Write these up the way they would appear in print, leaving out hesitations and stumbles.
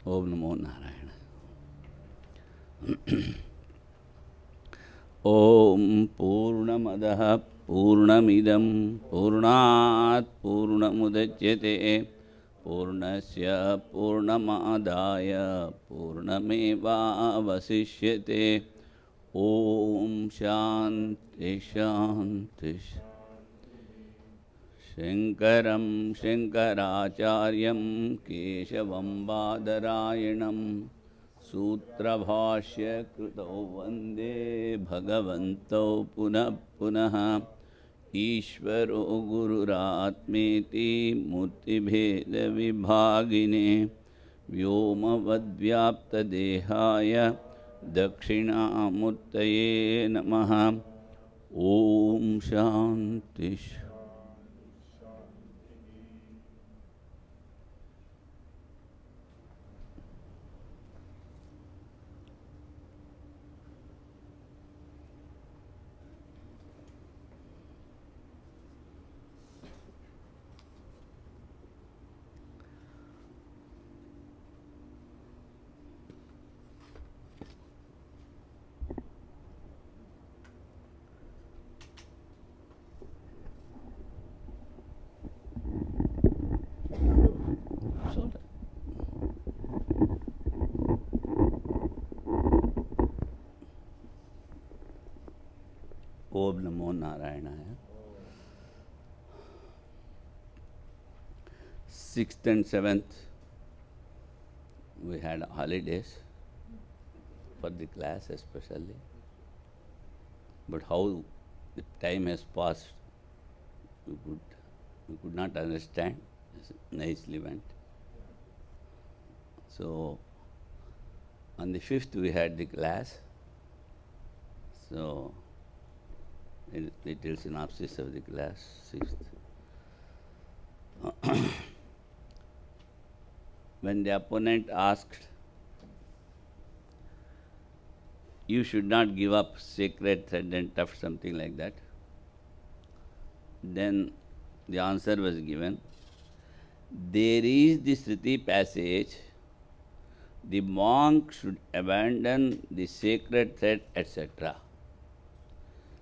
ओम नमो नारायण। ओम पूर्णमदः पूर्णमिदं पूर्णात् पूर्णमुदच्यते पूर्णस्य पूर्णमादाय पूर्णमेवावशिष्यते। ओम शांति शांति। शंकरं शंकराचार्यं केशवं बादरायणं सूत्रभाष्य कृतौ वंदे भगवन्तौ पुनः पुनः। ईश्वरो गुरुरात्मेति मूर्तिभेद विभागिने व्योमवद्व्याप्तदेहाय दक्षिणामूर्तये नमः। ओम शांति। ओम नमो नारायणाय। 6th and 7th we had holidays for the class especially, but how the time has passed we could not understand. Nicely went. So on the 5th we had the class. So a little synopsis of the class. 6th. When the opponent asked, you should not give up sacred thread and tuft, something like that, then the answer was given. There is the Shruti passage, the monk should abandon the sacred thread, etc.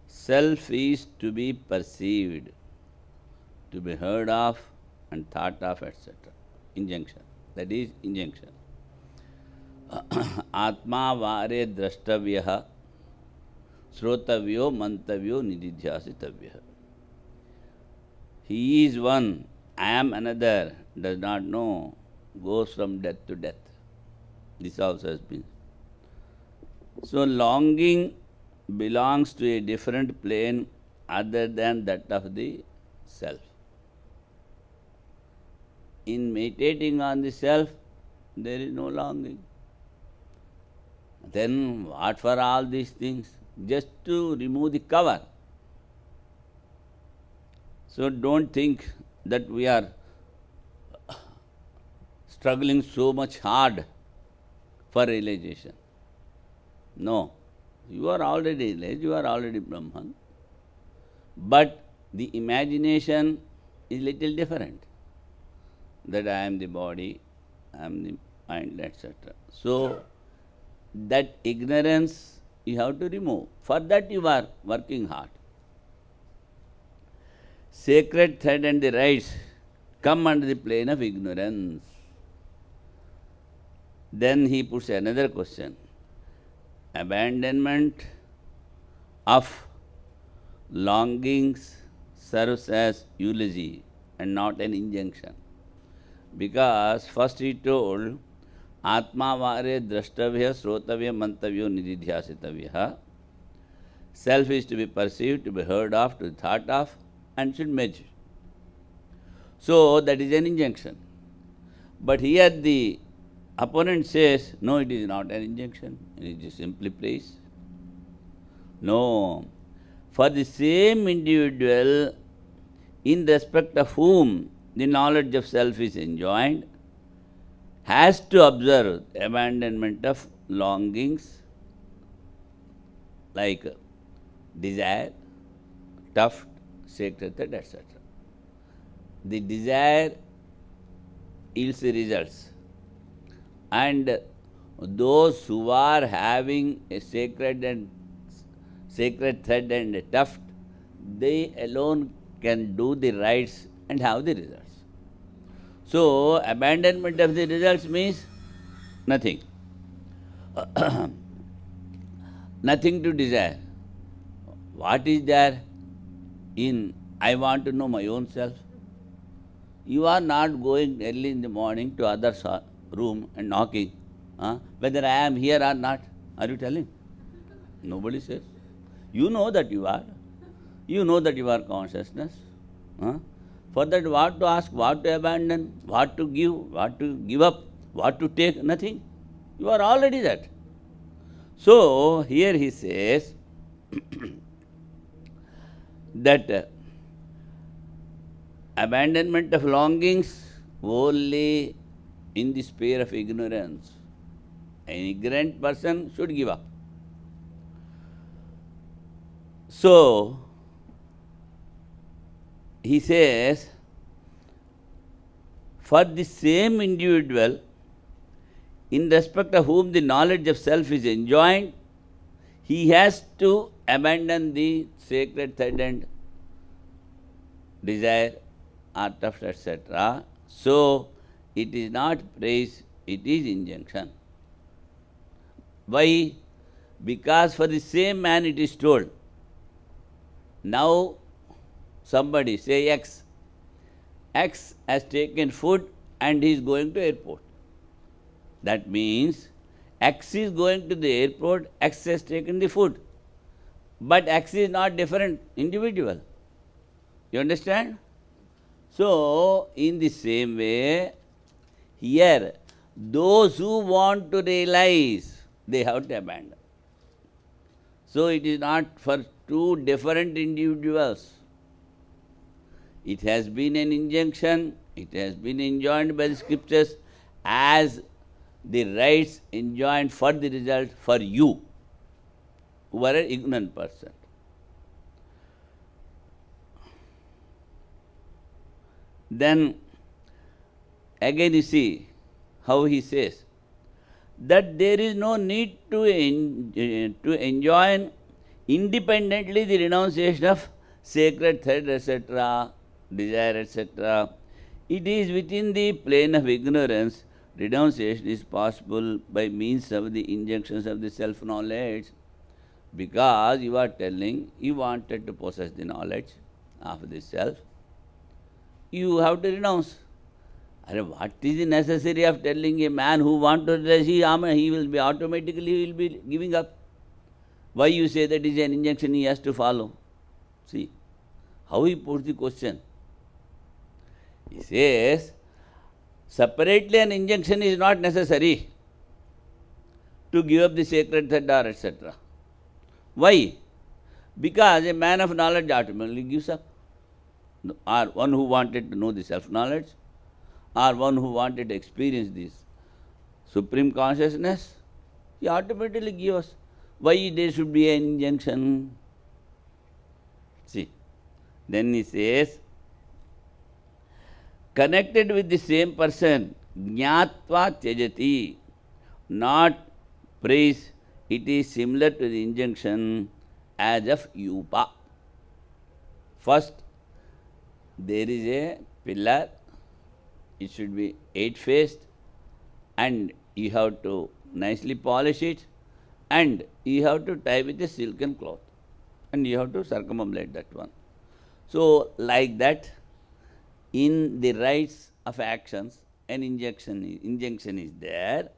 Self is to be perceived, to be heard of and thought of, etc. Injunction. That is injunction. Atma vare drashtavyaha srotavyo mantavyo nididhyasitavyaha. He is one, I am another, does not know, goes from death to death. This also has been. So longing belongs to a different plane other than that of the self. In meditating on the self, there is no longing. Then what for all these things? Just to remove the cover. So don't think that we are struggling so much hard for realization. No. You are already realized, you are already Brahman. But the imagination is little different. That I am the body, I am the mind, etc. So that ignorance you have to remove. For that you are working hard. Sacred thread and the rights come under the plane of ignorance. Then he puts another question. Abandonment of longings serves as eulogy and not an injunction. Because first he told, Atma vare drashtavya srotavya mantavyo nididhyasitavya. Self is to be perceived, to be heard of, to be thought of, and should measure. So that is an injunction. But here the opponent says, no, it is not an injunction. It is simply praise. No. For the same individual in respect of whom the knowledge of self is enjoined, has to observe abandonment of longings like desire, tuft, sacred, etc. The desire yields the results. And those who are having a sacred thread and a tuft, they alone can do the rites and have the results. So, abandonment of the results means nothing. Nothing to desire. What is there in I want to know my own self? You are not going early in the morning to others' room and knocking, whether I am here or not. Are you telling? Nobody says. You know that you are. You know that you are consciousness. For that, what to ask, what to abandon, what to give up, what to take? Nothing. You are already that. So, here he says that abandonment of longings only in the sphere of ignorance. An ignorant person should give up. So, he says, for the same individual in respect of whom the knowledge of self is enjoined, he has to abandon the sacred thread and desire or tuft, etc. So, it is not praise, it is injunction. Why? Because for the same man it is told, now somebody, say X has taken food and he is going to airport. That means X is going to the airport, X has taken the food. But X is not different individual. You understand? So, in the same way, here, those who want to realize, they have to abandon. So, it is not for two different individuals. It has been an injunction, it has been enjoined by the scriptures as the rights enjoined for the result for you, who are an ignorant person. Then again you see how he says that there is no need to enjoin independently the renunciation of sacred thread, etc., desire, etc. It is within the plane of ignorance. Renunciation is possible by means of the injunctions of the self-knowledge, because you are telling you wanted to possess the knowledge of the self. You have to renounce. What is the necessity of telling a man who wants to realize he will be automatically giving up? Why you say that is an injunction he has to follow? See how he puts the question. He says, separately an injunction is not necessary to give up the sacred thread or etc. Why? Because a man of knowledge automatically gives up. Or one who wanted to know the self-knowledge, or one who wanted to experience this supreme consciousness, he automatically gives. Why there should be an injunction? See, then he says, connected with the same person, jnatva tyajati, not praise, it is similar to the injunction as of yupa. First, there is a pillar, it should be 8-faced, and you have to nicely polish it, and you have to tie with a silken cloth, and you have to circumambulate that one. So, like that, in the rites of actions, an injunction is there.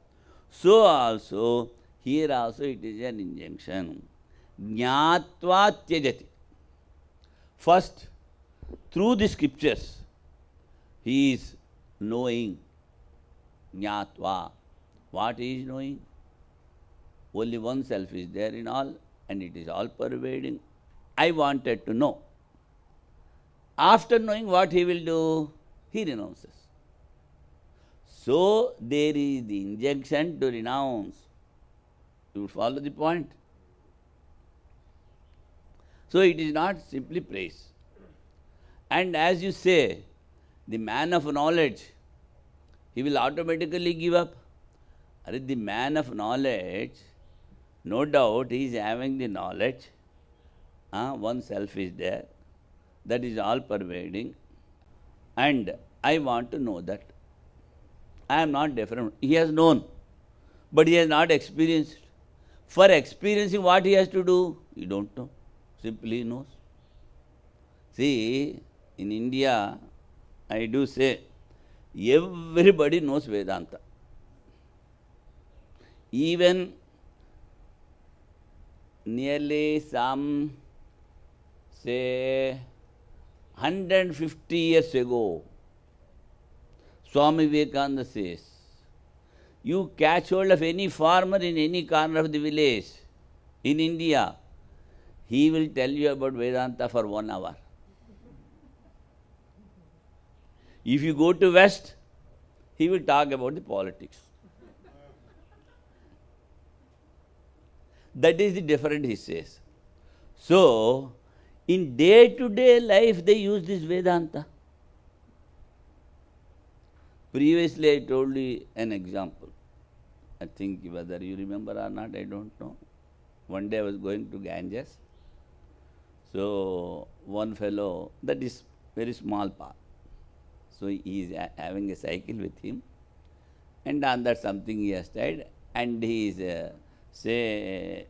So also, here also it is an injunction. Jnatva tyajati. First, through the scriptures, he is knowing. Jnatva. What he is knowing? Only one self is there in all, and it is all pervading. I wanted to know. After knowing, what he will do? He renounces. So, there is the injunction to renounce. You follow the point? So, it is not simply praise. And as you say, the man of knowledge, he will automatically give up. The man of knowledge, no doubt he is having the knowledge. One self is there. That is all pervading. And I want to know that. I am not different. He has known, but he has not experienced. For experiencing what he has to do, he don't know. Simply he knows. See, in India, I do say, everybody knows Vedanta. Even nearly some, say, 150 years ago, Swami Vivekananda says, you catch hold of any farmer in any corner of the village in India, he will tell you about Vedanta for 1 hour. If you go to West, he will talk about the politics. That is the difference, he says. So, in day-to-day life, they use this Vedanta. Previously, I told you an example. I think whether you remember or not, I don't know. One day I was going to Ganges. So, one fellow, that is very small path. So, he is having a cycle with him. And on that something he has tied. And he is, say,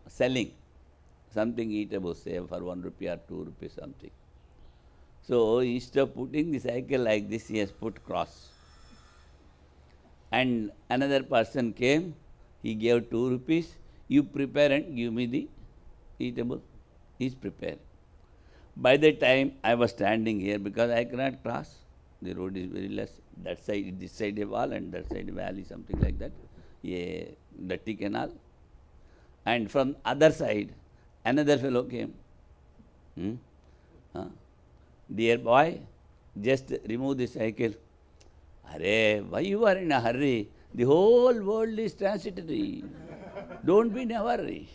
selling something eatable, say, for 1 rupee or 2 rupees something. So, instead of putting the cycle like this, he has put cross. And another person came, he gave 2 rupees, you prepare and give me the eatable. He is preparing. By the time I was standing here, because I cannot cross, the road is very less. That side, this side a wall and that side a valley, something like that. A dirty canal. And from other side, another fellow came. Dear boy, just remove the cycle. Arey, why you are in a hurry? The whole world is transitory. Don't be in a hurry.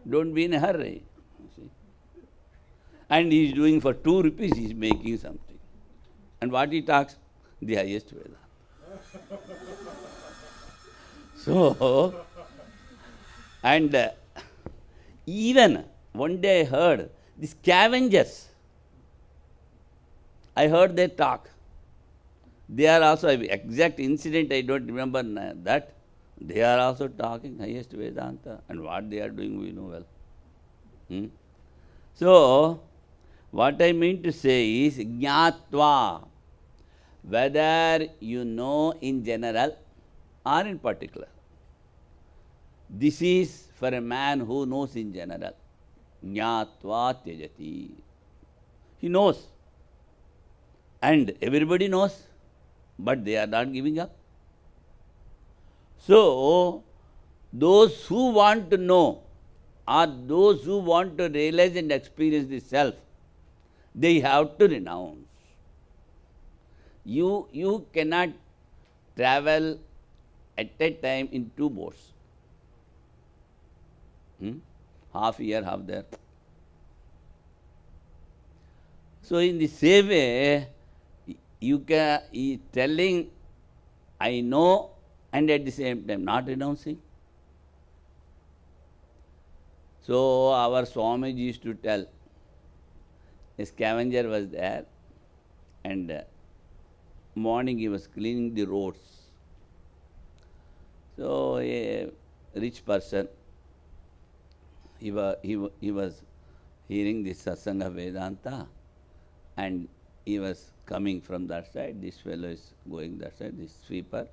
Don't be in a hurry. See? And he is doing for 2 rupees, he is making something. And what he talks? The highest Vedanta. So, and even one day I heard the scavengers, I heard their talk. They are also, exact incident I don't remember that, they are also talking highest Vedanta, and what they are doing we know well. So, what I mean to say is, jnatva, whether you know in general or in particular. This is for a man who knows in general. Jnatva tyajati. He knows. And everybody knows, but they are not giving up. So, those who want to know or those who want to realize and experience the self, they have to renounce. You cannot travel at a time in 2 boats. Half here, half there. So, in the same way, you can telling, I know, and at the same time not renouncing. So, our Swamiji used to tell, a scavenger was there, and morning he was cleaning the roads. So, a rich person, he was hearing this satsanga Vedanta, and he was coming from that side. This fellow is going that side, this sweeper,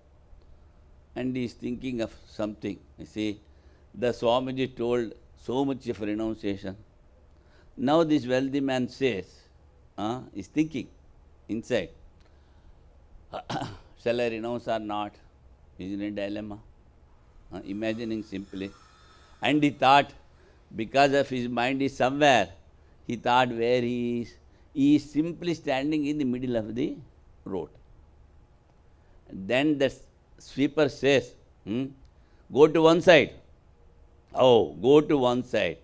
and he is thinking of something. You see, the Swamiji told so much of renunciation. Now this wealthy man says, is thinking inside, shall I renounce or not? He's in a dilemma. Imagining simply. And he thought, because of his mind is somewhere, he thought where he is simply standing in the middle of the road. Then the sweeper says, go to one side. Oh, go to one side.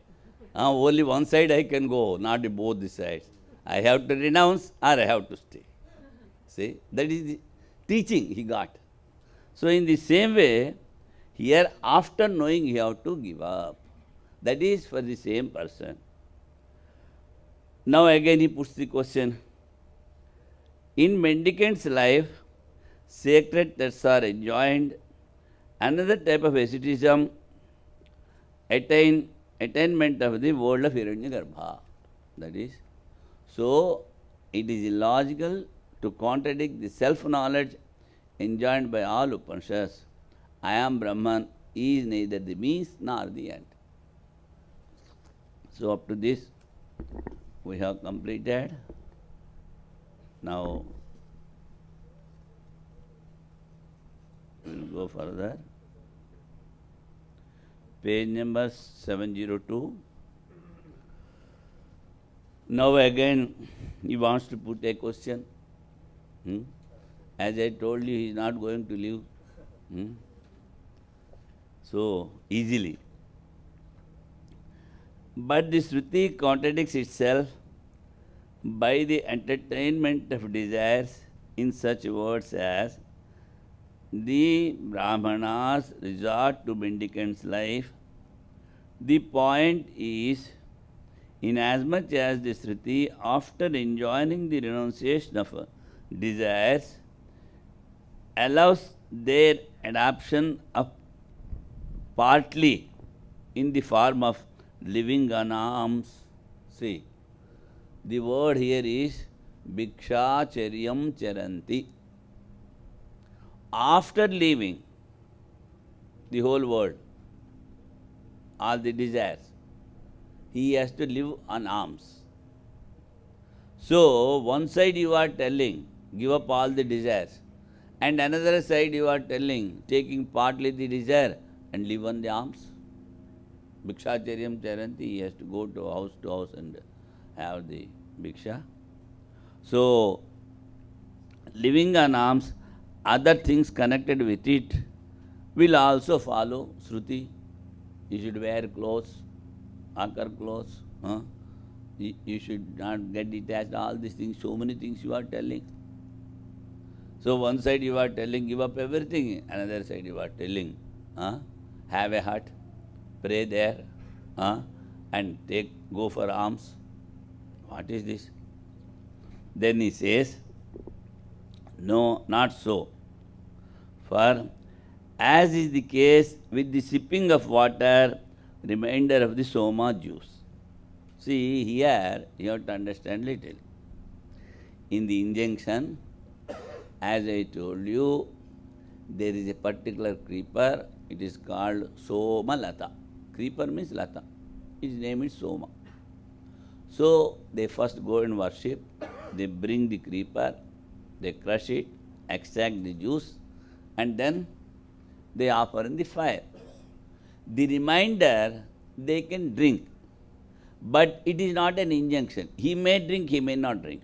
Only one side I can go, not both the sides. I have to renounce or I have to stay. See, that is the teaching he got. So in the same way, here after knowing you have to give up. That is for the same person. Now again he puts the question. In mendicant's life, sacred texts are enjoined. Another type of asceticism, attainment of the world of Hiranyagarbha. That is, so it is illogical to contradict the self-knowledge enjoined by all Upanishads. I am Brahman is neither the means nor the end. So up to this we have completed. Now we will go further. Page number 702. Now again he wants to put a question. As I told you, he is not going to leave so easily. But the Shruti contradicts itself by the entertainment of desires in such words as the Brahmanas resort to mendicant's life. The point is, inasmuch as the Shruti, after enjoining the renunciation of desires, allows their adoption of partly in the form of living on alms. See, the word here is Bhikshacharyam Charanti. After leaving the whole world, all the desires, he has to live on alms. So, one side you are telling, give up all the desires, and another side you are telling, taking partly the desire and live on the alms. Bhikshacharyam Charanti, he has to go to house and have the bhiksha. So, living on alms, other things connected with it will also follow Shruti. You should wear clothes, akar clothes. You should not get detached, all these things, so many things you are telling. So one side you are telling, give up everything, another side you are telling, have a hut, pray there, and go for alms. What is this? Then he says, no, not so. For as is the case with the sipping of water, remainder of the soma juice. See, here you have to understand little. In the injunction, as I told you, there is a particular creeper, it is called Soma Lata. Creeper means Lata. His name is Soma. So, they first go and worship, they bring the creeper, they crush it, extract the juice, and then they offer in the fire. The remainder they can drink, but it is not an injunction. He may drink, he may not drink.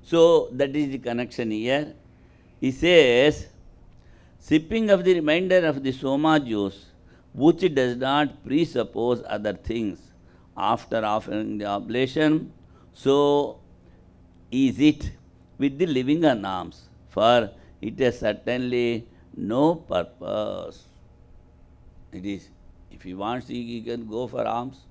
So, that is the connection here. He says, sipping of the remainder of the soma juice, which does not presuppose other things, after offering the oblation, so is it with the living on alms, for it has certainly no purpose. It is, if he wants, he can go for alms.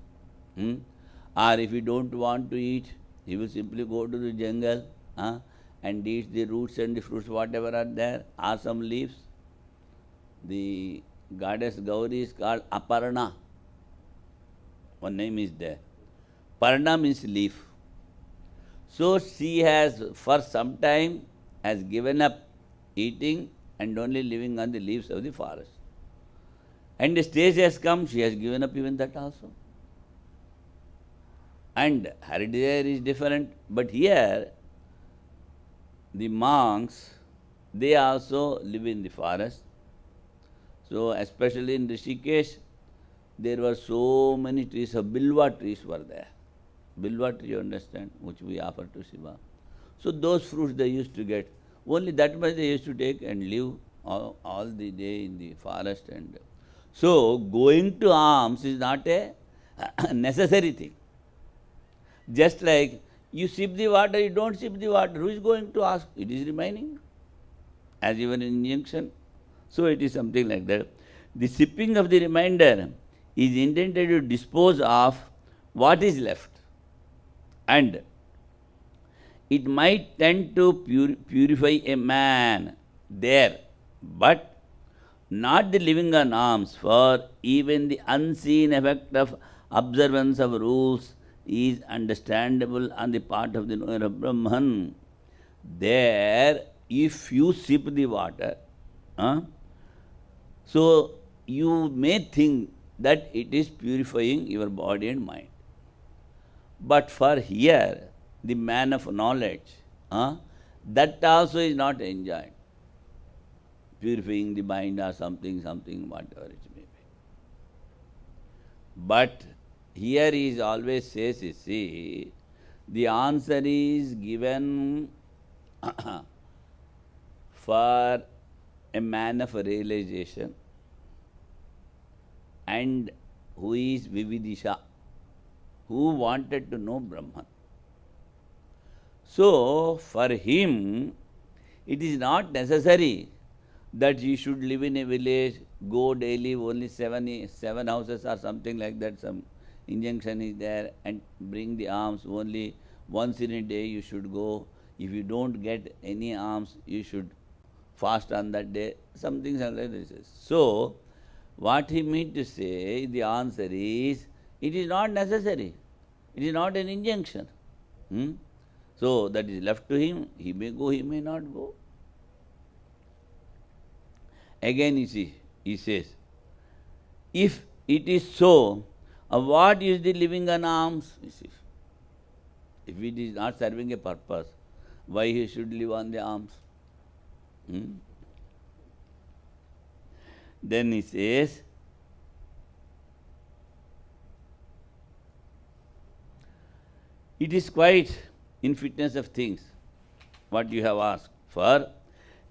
Or if he don't want to eat, he will simply go to the jungle and eat the roots and the fruits, whatever are there, or some leaves. The goddess Gauri is called Aparna. One name is there. Parna means leaf. So she has, for some time, has given up eating and only living on the leaves of the forest. And the stage has come, she has given up even that also. And her desire is different. But here, the monks, they also live in the forest. So, especially in Rishikesh, there were so many trees, of bilwa trees were there. Bilwa tree, you understand, which we offer to Shiva. So, those fruits they used to get. Only that much they used to take and live all the day in the forest. And so, going to alms is not a necessary thing. Just like you sip the water, you don't sip the water, who is going to ask? It is remaining. as even an injunction. So it is something like that. The sipping of the remainder is intended to dispose of what is left, and it might tend to purify a man there, but not the living on alms, for even the unseen effect of observance of rules is understandable on the part of the knower of Brahman. There, if you sip the water, so you may think that it is purifying your body and mind. But for here, the man of knowledge, that also is not enjoyed. Purifying the mind or something, whatever it may be. But here he always says, you see, the answer is given for a man of realization and who is Vividisha, who wanted to know Brahman. So, for him, it is not necessary that he should live in a village, go daily only seven houses or something like that, some injunction is there, and bring the alms only once in a day you should go. If you don't get any alms, you should fast on that day, something like this. So, what he means to say, the answer is, it is not necessary. It is not an injunction. So, that is left to him. He may go, he may not go. Again, he says, if it is so, what is the living on alms? If it is not serving a purpose, why he should live on the alms? Then he says, it is quite in fitness of things, what you have asked. For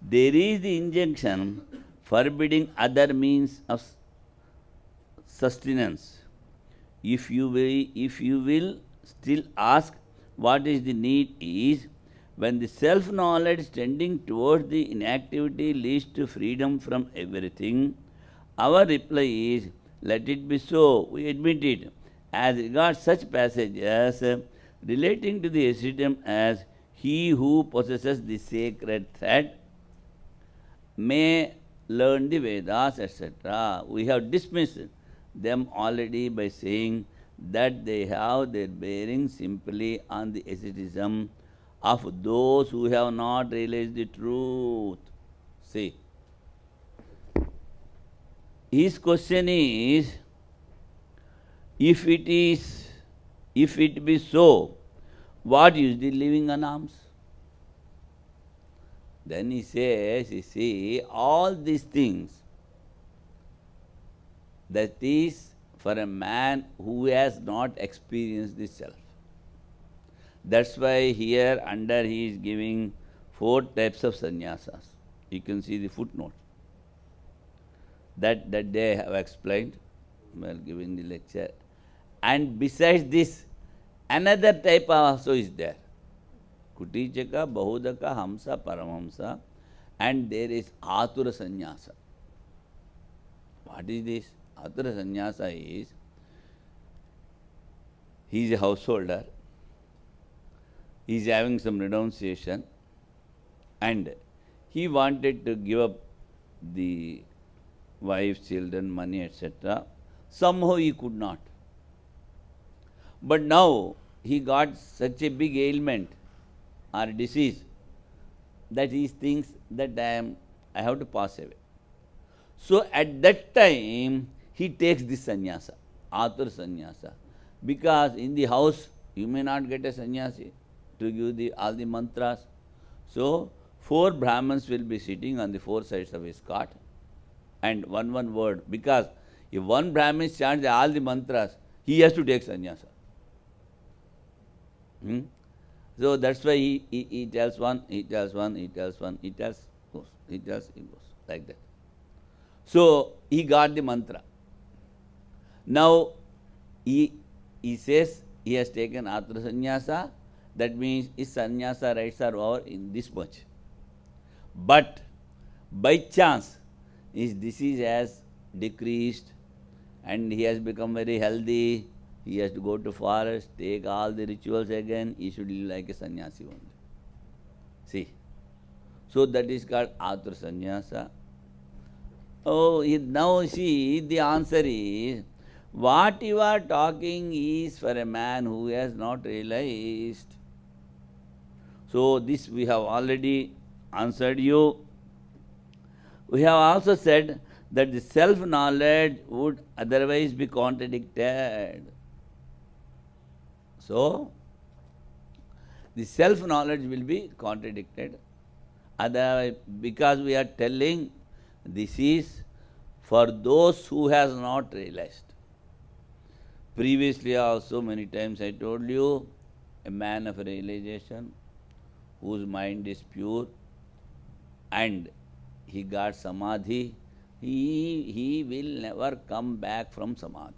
there is the injunction forbidding other means of sustenance. If you will still ask what is the need is, when the self-knowledge tending towards the inactivity leads to freedom from everything, our reply is, let it be so, we admit it. As regards such passages relating to the ascetism as he who possesses the sacred thread may learn the Vedas, etc., we have dismissed them already by saying that they have their bearing simply on the asceticism of those who have not realized the truth. See, his question is, if it be so, what is the living on alms? Then he says, you see, all these things, that is for a man who has not experienced the self. That's why here under he is giving 4 types of sannyasas. You can see the footnote. That day I have explained while giving the lecture. And besides this, another type also is there. Kutichaka, Bahudaka, Hamsa, Paramhamsa, and there is Atura sannyasa. What is this? Atura sannyasa is, he is a householder, he is having some renunciation, and he wanted to give up the wife, children, money, etc. Somehow he could not. But now he got such a big ailment or disease that he thinks that I have to pass away. So at that time he takes this sannyasa, Atur sannyasa, because in the house you may not get a sannyasi to give all the mantras. So 4 Brahmins will be sitting on the 4 sides of his cot, and one word, because if one Brahmin chants all the mantras, he has to take sannyasa. So that's why he tells one, he tells one, he tells one, he tells, he tells, he goes, like that. So he got the mantra. Now he says he has taken Atra sannyasa, that means his sannyasa rights are over in this much. But by chance his disease has decreased and he has become very healthy, he has to go to forest, take all the rituals again, he should live like a sannyasi only. See. So that is called Atur Sannyasa. Oh, now see, the answer is, what you are talking is for a man who has not realized. So this we have already answered you. We have also said that the self-knowledge would otherwise be contradicted. So, the self-knowledge will be contradicted. Otherwise, because we are telling this is for those who has not realized. Previously also many times I told you, a man of realization whose mind is pure and he got samadhi, he will never come back from samadhi.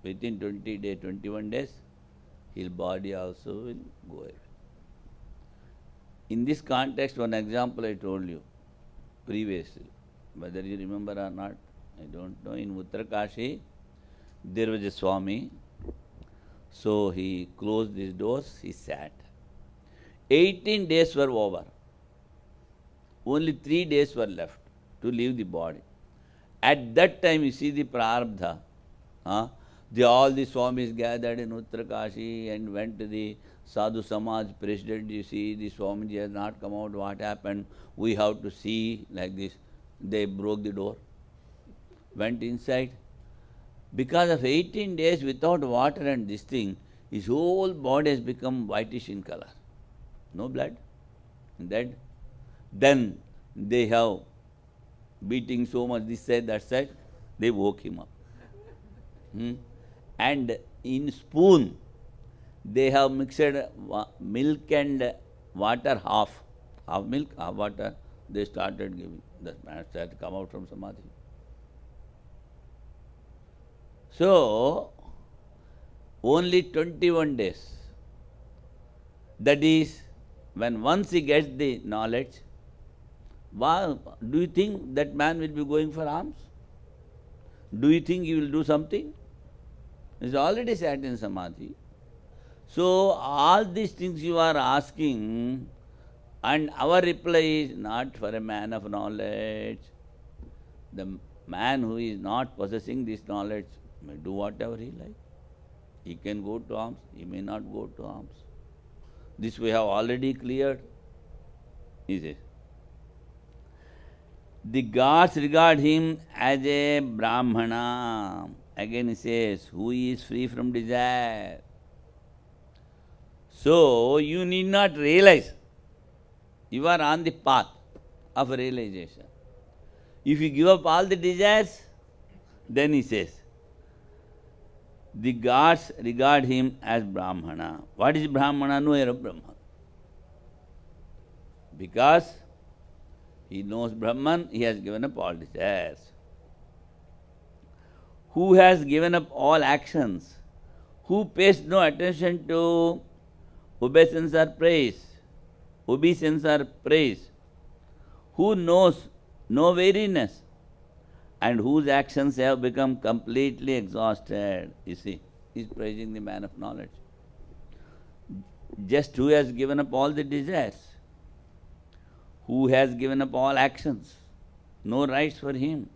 Within 20 days, 21 days, his body also will go away. In this context, one example I told you previously, whether you remember or not, I don't know. In Uttarakashi, there was a Swami, so he closed his doors, he sat. 18 days were over. Only 3 days were left to leave the body. At that time, you see the prarabdha. All the Swamis gathered in Uttarakashi and went to the Sadhu Samaj president. You see, the Swamiji has not come out. What happened? We have to see like this. They broke the door, went inside. Because of 18 days without water and this thing, his whole body has become whitish in color. No blood. Dead. Then they have beating so much this side, that side, they woke him up. And in spoon, they have mixed milk and water, half milk, half water, they started giving. That man started to come out from samadhi. So, only 21 days. That is, when once he gets the knowledge, do you think that man will be going for alms? Do you think he will do something? He is already sat in samadhi. So, all these things you are asking, and our reply is not for a man of knowledge. The man who is not possessing this knowledge may do whatever he likes. He can go to alms, he may not go to alms. This we have already cleared. He says, the gods regard him as a Brahmana. Again he says, who is free from desire. So, you need not realize. You are on the path of realization. If you give up all the desires, then he says, the gods regard him as Brahmana. What is Brahmana? Knower of Brahman. Because he knows Brahman, he has given up all desires. Who has given up all actions? Who pays no attention to obeisance or praise? Obeisance or praise? Who knows no weariness? And whose actions have become completely exhausted. You see, he is praising the man of knowledge. Just who has given up all the desires, who has given up all actions, no rights for him,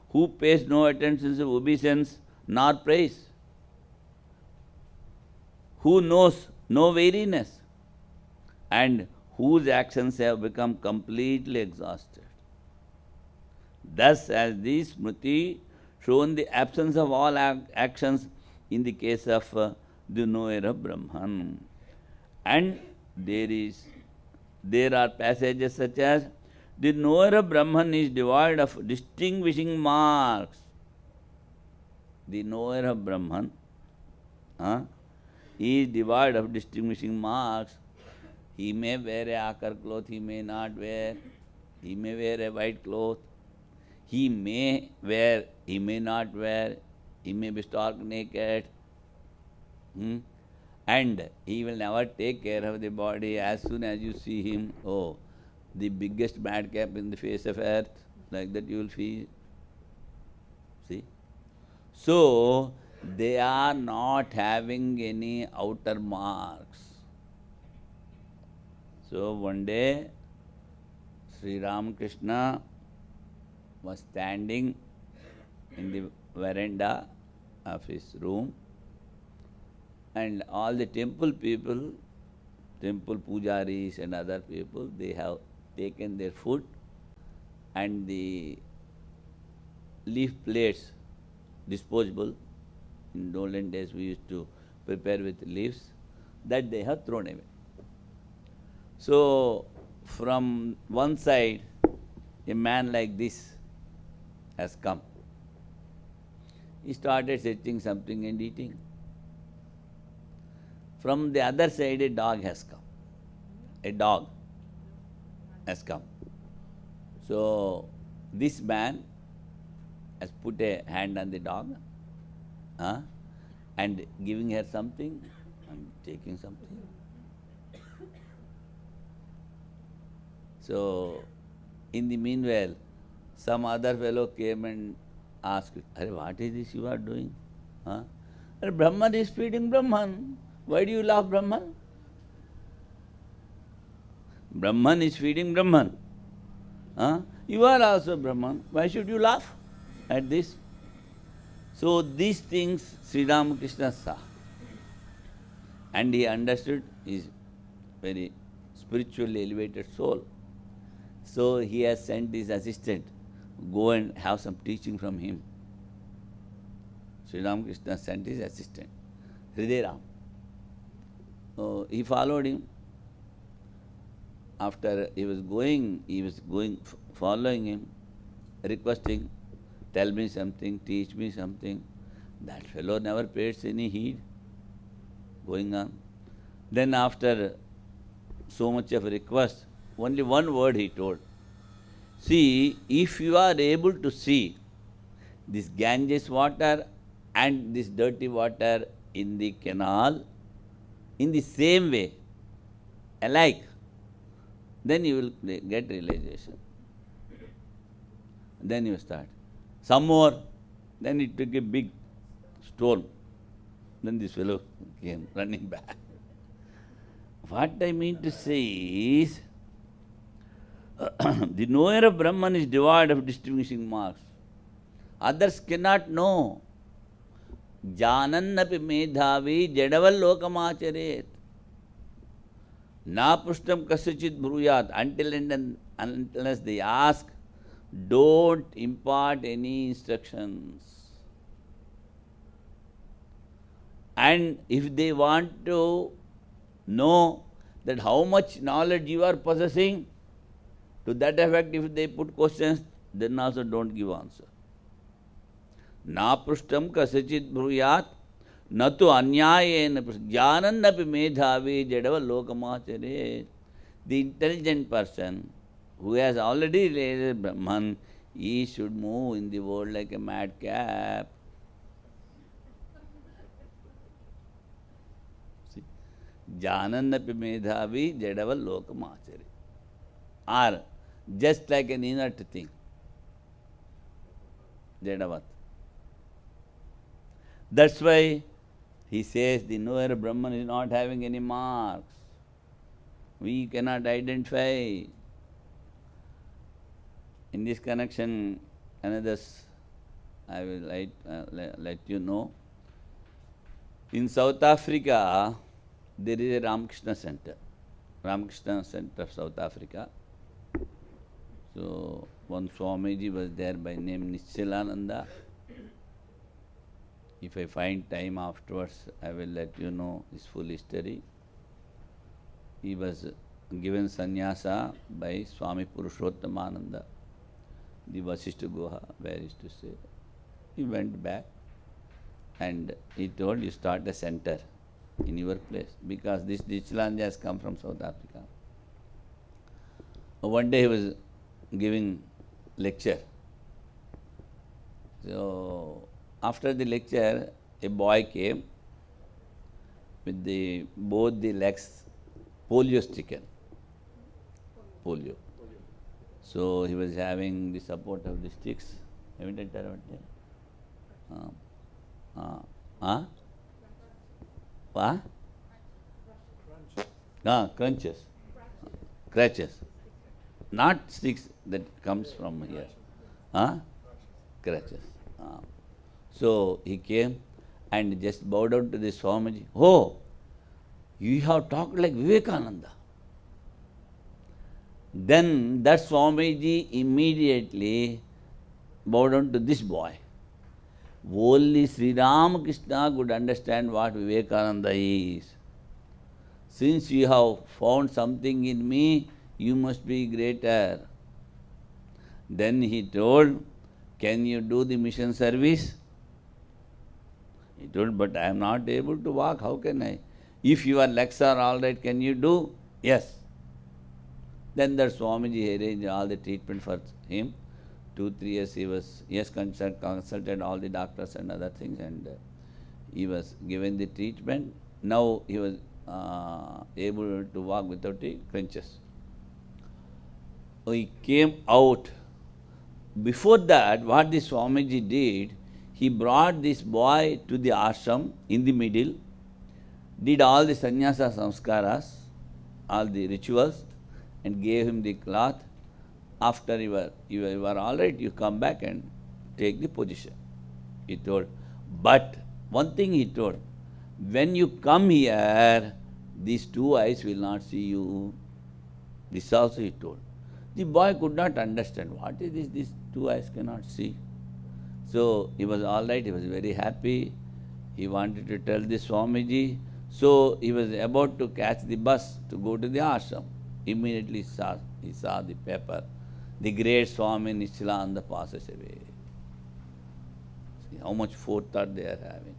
who pays no attention to obeisance nor praise, who knows no weariness, and whose actions have become completely exhausted. Thus, as this Smriti shown the absence of all actions in the case of the knower of Brahman. And there are passages such as, the knower of Brahman is devoid of distinguishing marks. The knower of Brahman is devoid of distinguishing marks. He may wear a akar cloth, he may not wear. He may wear a white cloth. He may wear, he may not wear. He may be stark naked. And he will never take care of the body. As soon as you see him, oh, the biggest madcap in the face of earth, like that you will feel. See? So, they are not having any outer marks. So, one day, Sri Ramakrishna was standing in the veranda of his room, and all the temple people, temple pujaris and other people, they have taken their food and the leaf plates, disposable, in olden days we used to prepare with leaves, that they have thrown away. So, from one side, a man like this has come. He started searching something and eating. From the other side, a dog has come. A dog has come. So, this man has put a hand on the dog and giving her something and taking something. So, in the meanwhile, some other fellow came and asked, what is this you are doing? Brahman is feeding Brahman. Why do you laugh, Brahman? Brahman is feeding Brahman. You are also Brahman. Why should you laugh at this? So these things Sri Ramakrishna saw. And he understood his very spiritually elevated soul. So he has sent his assistant, go and have some teaching from him. Sri Ramakrishna sent his assistant, Hridayaram. He followed him. After he was going, following him, requesting, tell me something, teach me something. That fellow never paid any heed, going on. Then after so much of a request, only one word he told. See, if you are able to see this Ganges water and this dirty water in the canal in the same way, alike, then you will get realization. Then you start. Some more, then he took a big stone. Then this fellow came running back. What I mean to say is, the knower of Brahman is devoid of distinguishing marks. Others cannot know. Janannapi medhavi jadaval lokamacharet. Na prishtam kasyachit bruyat. Until and unless they ask, don't impart any instructions. And if they want to know that how much knowledge you are possessing, to that effect, if they put questions, then also don't give answer. Na prishtam kasachit bruyat, natu anyayena jnanannapi medhavi jadava lokamacare. The intelligent person who has already realized Brahman, he should move in the world like a madcap. See? Jnanannapi medhavi jadava lokamacare. Or just like an inert thing. Jadavat. That's why he says the knower of Brahman is not having any marks. We cannot identify. In this connection, another I will let you know. In South Africa, there is a Ramakrishna Center. Ramakrishna Center of South Africa. So, one Swamiji was there by name Nischalaనంద. If I find time afterwards, I will let you know his full history. He was given sannyasa by Swami Purushothamananda, the Vasishtha Guha, where he used to stay. He went back and he told, you start a center in your place, because this Nischalaనంda has come from South Africa. One day he was giving lecture. So, after the lecture, a boy came with both the legs polio stricken. Polio. So he was having the support of the sticks. Haven't What? Crunches. Crutches. Not sticks that comes from here. Crutches. So he came and just bowed down to the Swamiji. Oh, you have talked like Vivekananda. Then that Swamiji immediately bowed down to this boy. Only Sri Ramakrishna could understand what Vivekananda is. Since you have found something in me, you must be greater. Then he told, can you do the mission service? He told, but I am not able to walk, how can I? If your legs are all right, can you do? Yes. Then that Swamiji arranged all the treatment for him. 2-3 years he has consulted all the doctors and other things, and he was given the treatment. Now he was able to walk without the crutches. He came out. Before that, what the Swamiji did, he brought this boy to the ashram in the middle, did all the sannyasa samskaras, all the rituals, and gave him the cloth. After you are all right, you come back and take the position, he told. But one thing he told, when you come here, these two eyes will not see you. This also he told. The boy could not understand, what is this, these two eyes cannot see. So he was all right, he was very happy. He wanted to tell the Swamiji. So he was about to catch the bus to go to the ashram. Immediately he saw the paper. The great Swami Nishchilananda passes away. See how much forethought they are having.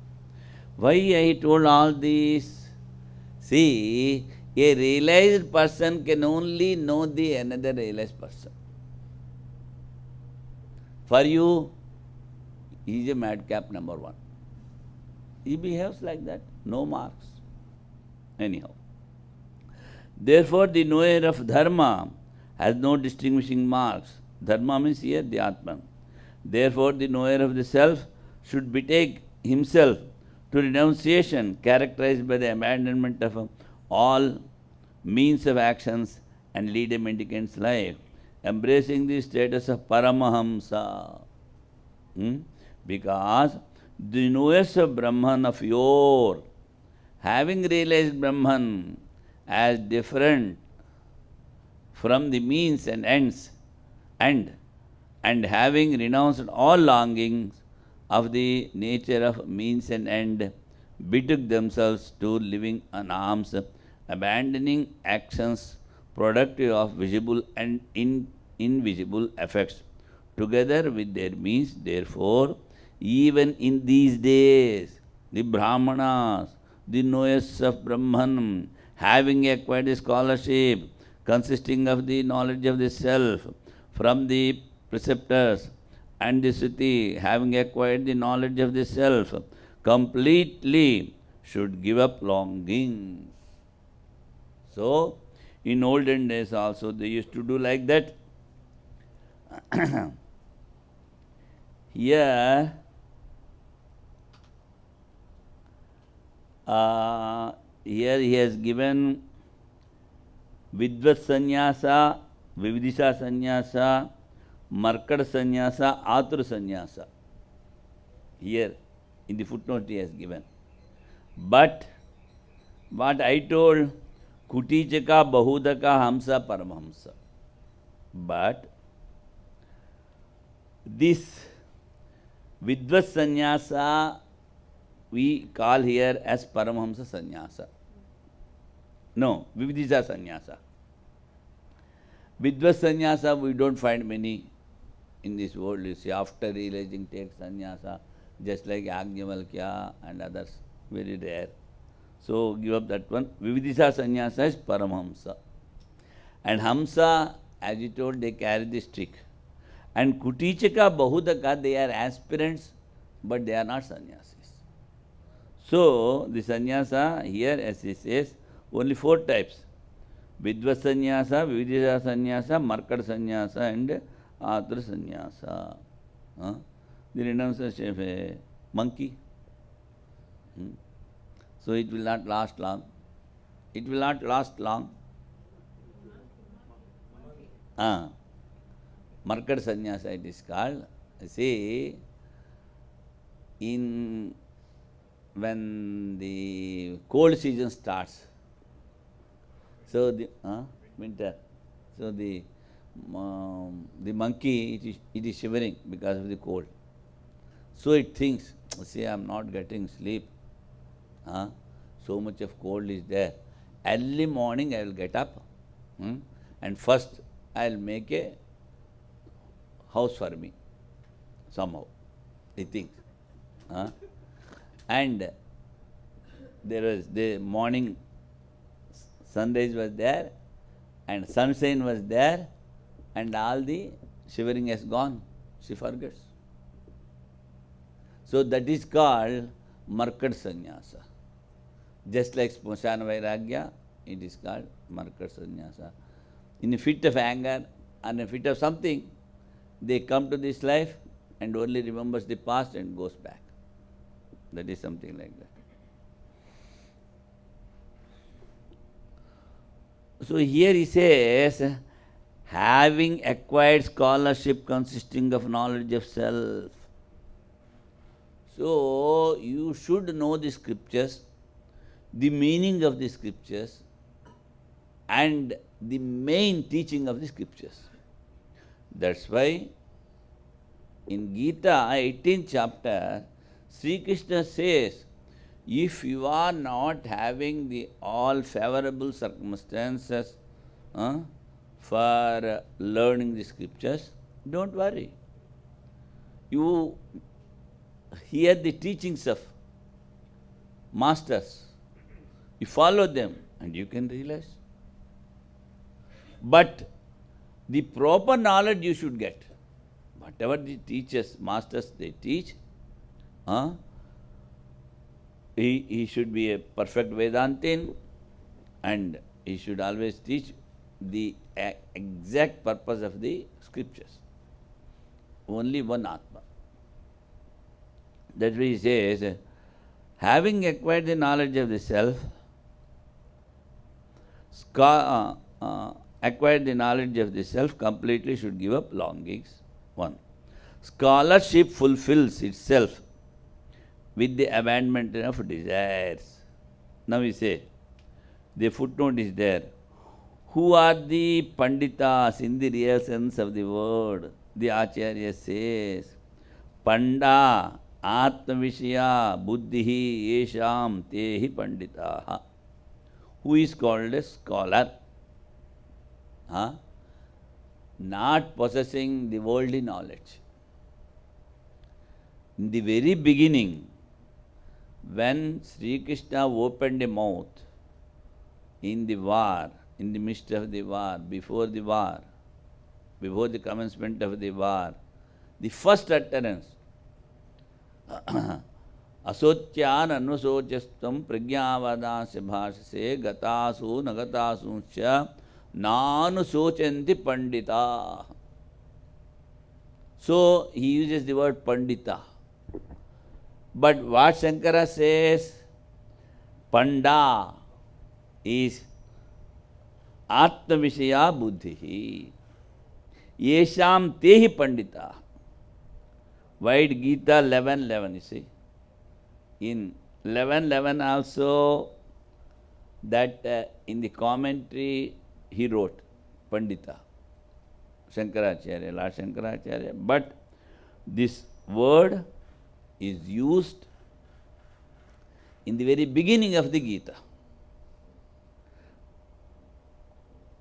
Why I told all this? See, a realized person can only know the another realized person. For you, he is a madcap number one. He behaves like that, no marks. Anyhow. Therefore, the knower of dharma has no distinguishing marks. Dharma means here the Atman. Therefore, the knower of the self should betake himself to renunciation characterized by the abandonment of all means of actions and lead a mendicant's life, embracing the status of Paramahamsa. Because the knowers of Brahman of yore, having realized Brahman as different from the means and ends, and having renounced all longings of the nature of means and end, betook themselves to living on alms, abandoning actions productive of visible and invisible effects, together with their means. Therefore, even in these days, the Brahmanas, the knowers of Brahman, having acquired a scholarship consisting of the knowledge of the self from the preceptors, and the Sruti, having acquired the knowledge of the self completely, should give up longings. So, in olden days also they used to do like that. Here, here he has given Vidvat Sannyasa, Vividisha Sannyasa, Markad Sannyasa, Atur Sannyasa. Here, in the footnote he has given. But, what I told, Kutichaka, Bahudaka, Hamsa, Paramahamsa. But, this Vidvat Sannyasa we call here as Paramahamsa Sannyasa. No, Vividisha Sannyasa. Vidvat Sannyasa we don't find many in this world. You see, after realizing take sannyasa, just like Yajnavalkya and others, very rare. So give up that one. Vividisha Sannyasa is Paramahamsa. And Hamsa, as you told, they carry the stick. And Kutichaka, Bahudaka, they are aspirants, but they are not sannyasis. So, the sannyasa here, as he says, only 4 types. Vidvat sannyasa, Vividha sannyasa, Markad sannyasa and Atra sannyasa. The renunciation of a monkey. So it will not last long. It will not last long. Markad sannyasa it is called. See, when the cold season starts, so the winter, so the monkey it is shivering because of the cold. So it thinks, see, I am not getting sleep. So much of cold is there. Early morning I will get up, and first I will make a house for me, somehow, he thinks. And there was the morning sunrise was there, and sunshine was there, and all the shivering has gone. She forgets. So that is called Markad sannyasa. Just like Smasana Vairagya, it is called Markad sannyasa. In a fit of anger, and a fit of something, they come to this life and only remembers the past and goes back. That is something like that. So here he says, having acquired scholarship consisting of knowledge of self. So you should know the scriptures, the meaning of the scriptures, and the main teaching of the scriptures. That's why in Gita, 18th chapter, Sri Krishna says, if you are not having the all favorable circumstances for learning the scriptures, don't worry. You hear the teachings of masters, you follow them, and you can realize. But the proper knowledge you should get. Whatever the teachers, masters, they teach, he should be a perfect Vedantin, and he should always teach the exact purpose of the scriptures. Only one Atma. That's why he says, having acquired the knowledge of the self, acquired the knowledge of the self, completely should give up longings. 1. Scholarship fulfills itself with the abandonment of desires. Now we say, the footnote is there. Who are the Panditas in the real sense of the word? The Acharya says, Panda Atma Vishya Buddhihi Yesham Tehi Panditaha. Who is called a scholar? Not possessing the worldly knowledge. In the very beginning, when Sri Krishna opened a mouth in the war, in the midst of the war, before the commencement of the war, the first utterance, Asotyan anusocastam pragyavadasya bhashase gatasu nagatasuncha nanusochanti pandita. So he uses the word pandita. But what Shankara says, Panda is Atma Vishaya Buddhihi. Yesham Tehi Pandita. Why Gita 11:11, you see. In 11:11 also, that in the commentary he wrote Pandita, Shankaracharya, Lord Shankaracharya. But this word is used in the very beginning of the Gita.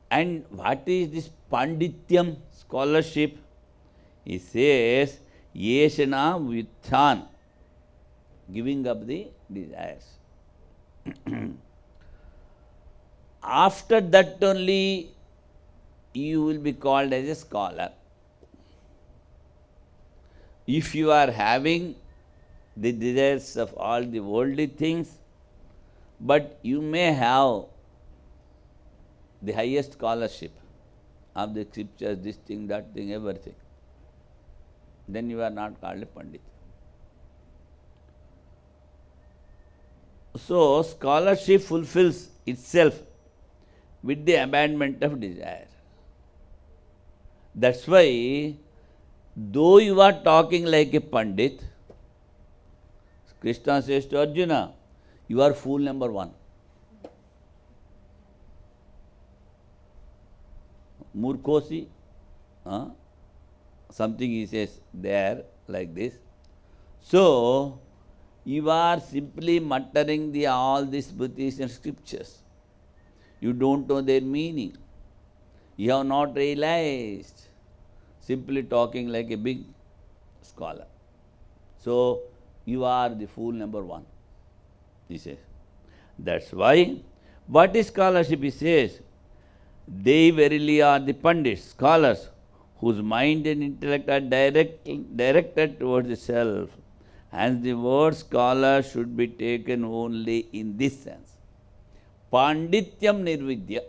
And what is this Pandityam, scholarship? He says, Yeshana Vithan, giving up the desires. After that only you will be called as a scholar. If you are having the desires of all the worldly things, but you may have the highest scholarship of the scriptures, this thing, that thing, everything, then you are not called a Pandit. So, scholarship fulfills itself with the abandonment of desire. That's why, though you are talking like a Pandit, Krishna says to Arjuna, you are fool number one. Murkosi, something he says there like this. So, you are simply muttering all these Smritis and scriptures. You don't know their meaning. You have not realized. Simply talking like a big scholar. So, you are the fool number one, he says. That's why, what is scholarship, he says? They verily are the Pandits, scholars, whose mind and intellect are directed towards the self. Hence, the word scholar should be taken only in this sense. Pandityam nirvidya.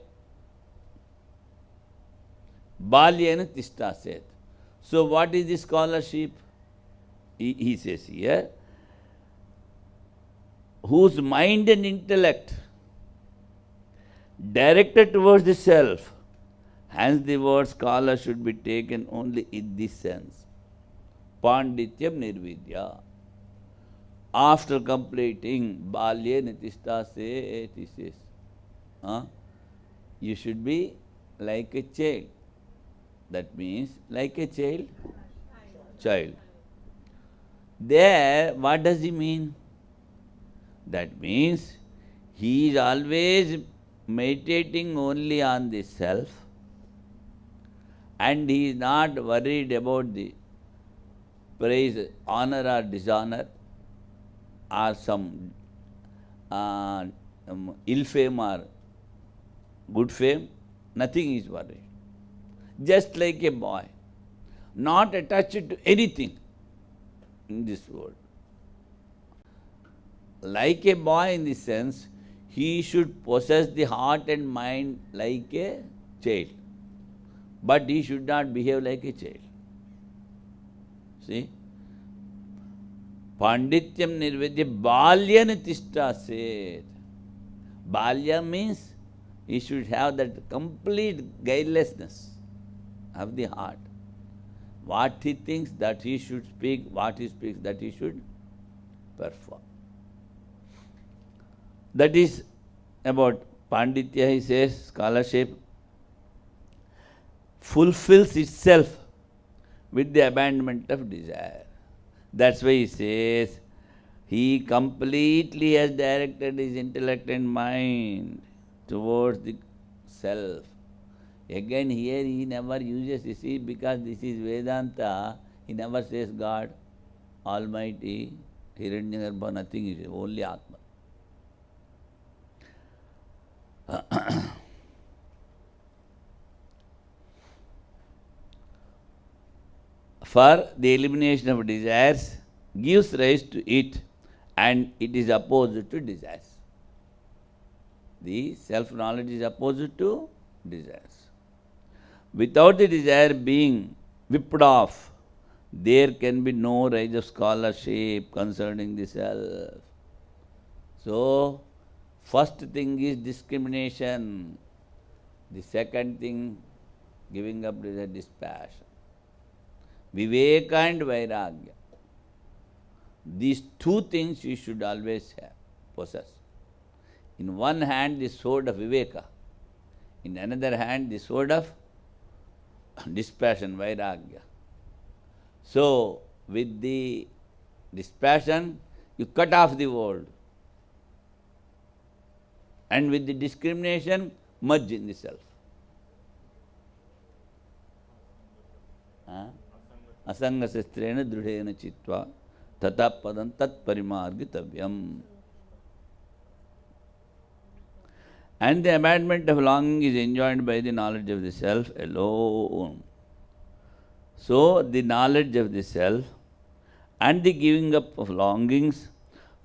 Balyena tishta set. So, what is the scholarship? He says here, whose mind and intellect directed towards the self. Hence, the word scholar should be taken only in this sense. Pandityam nirvidya. After completing Balyena tishta set, he says, you should be like a child. That means, like a child. There, what does he mean? That means, he is always meditating only on the self, and he is not worried about the praise, honor or dishonor, or some ill fame or good fame. Nothing is worried. Just like a boy, not attached to anything in this world. Like a boy in the sense, he should possess the heart and mind like a child. But he should not behave like a child. See? Pandityam nirvidya balyana tishta set. Balya means he should have that complete guilelessness of the heart. What he thinks, that he should speak, what he speaks, that he should perform. That is about Panditya, he says, scholarship fulfills itself with the abandonment of desire. That's why he says, he completely has directed his intellect and mind towards the self. Again, here he never uses, you see, because this is Vedanta, he never says God, Almighty, Hiranyagarbha, nothing is only Atma. For the elimination of desires gives rise to it, and it is opposite to desires. The self-knowledge is opposite to desires. Without the desire being whipped off, there can be no rise of scholarship concerning the self. So, first thing is discrimination. The second thing, giving up desire, dispassion. Viveka and Vairagya. These two things you should always have, possess. In one hand, the sword of Viveka. In another hand, the sword of dispassion, Vairagya. So, with the dispassion, you cut off the world. And with the discrimination, merge in the self. Asanga sastrena drudhena chitva tata padam tat parimargitavyam. And the abandonment of longing is enjoined by the knowledge of the self alone. So, the knowledge of the self and the giving up of longings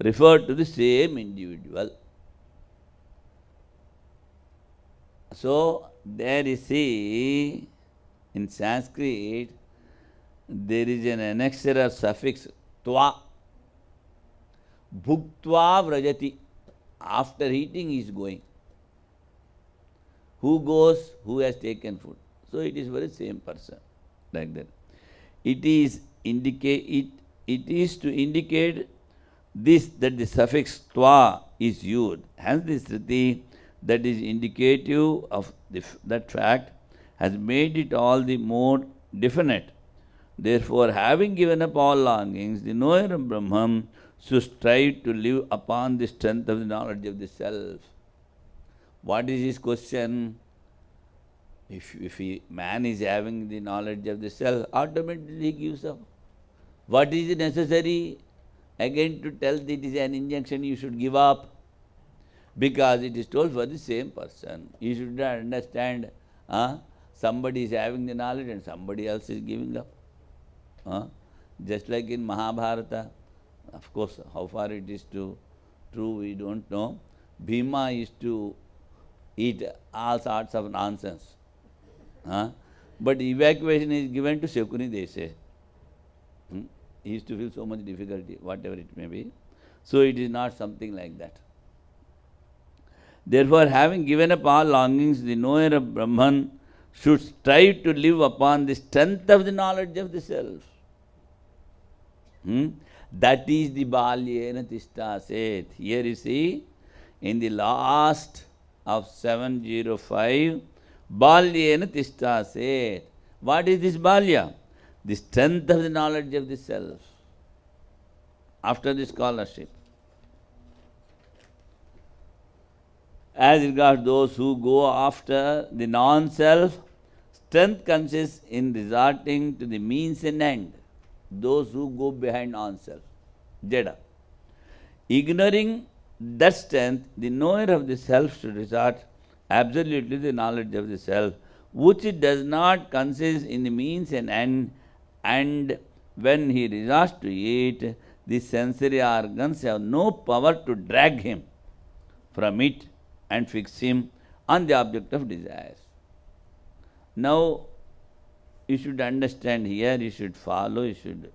refer to the same individual. So, there you see, in Sanskrit, there is an annexure or suffix, tva. Bhuktva vrajati. After eating he is going. Who goes? Who has taken food. So, it is very same person, like that. It is to indicate this, that the suffix tva is used. Hence, this Sriti that is indicative of that fact has made it all the more definite. Therefore, having given up all longings, the knower of Brahman should strive to live upon the strength of the knowledge of the self. What is his question? If man is having the knowledge of the self, automatically he gives up. What is necessary? Again to tell that it is an injunction, you should give up. Because it is told for the same person. You should not understand somebody is having the knowledge and somebody else is giving up. Just like in Mahabharata, of course, how far it is true we don't know. Bhima used to eat all sorts of nonsense. But evacuation is given to Shakuni, they say. He used to feel so much difficulty, whatever it may be. So it is not something like that. Therefore, having given up all longings, the knower of Brahman should strive to live upon the strength of the knowledge of the self. That is the balyena tishtaset. Here you see, in the last of 705, balyena tishtaset. What is this balya? The strength of the knowledge of the self. After the scholarship. As regards those who go after the non-self, strength consists in resorting to the means and end. Those who go behind non-self, Jada. Ignoring that strength, the knower of the self should resort absolutely to the knowledge of the self, which it does not consist in the means and end, and when he resorts to it, the sensory organs have no power to drag him from it and fix him on the object of desires. Now, you should understand here, you should follow, you should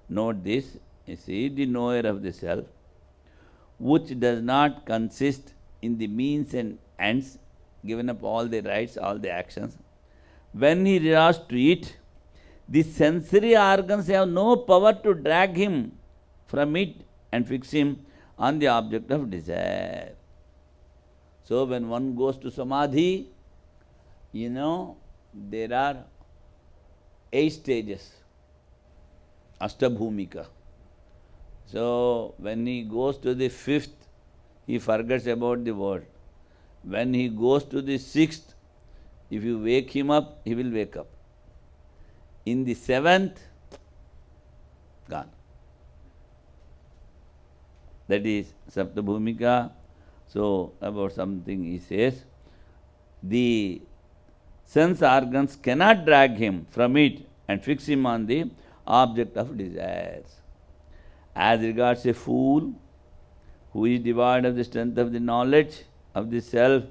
note this. You see, the knower of the self, which does not consist in the means and ends, given up all the rights, all the actions. When he resorts to it, the sensory organs have no power to drag him from it and fix him on the object of desire. So, when one goes to Samadhi, there are 8 stages, Ashtabhumika. So, when he goes to the 5th, he forgets about the world. When he goes to the 6th, if you wake him up, he will wake up. In the 7th, gone. That is Saptabhumika. So, about something he says, the sense organs cannot drag him from it and fix him on the object of desires. As regards a fool who is devoid of the strength of the knowledge of the self,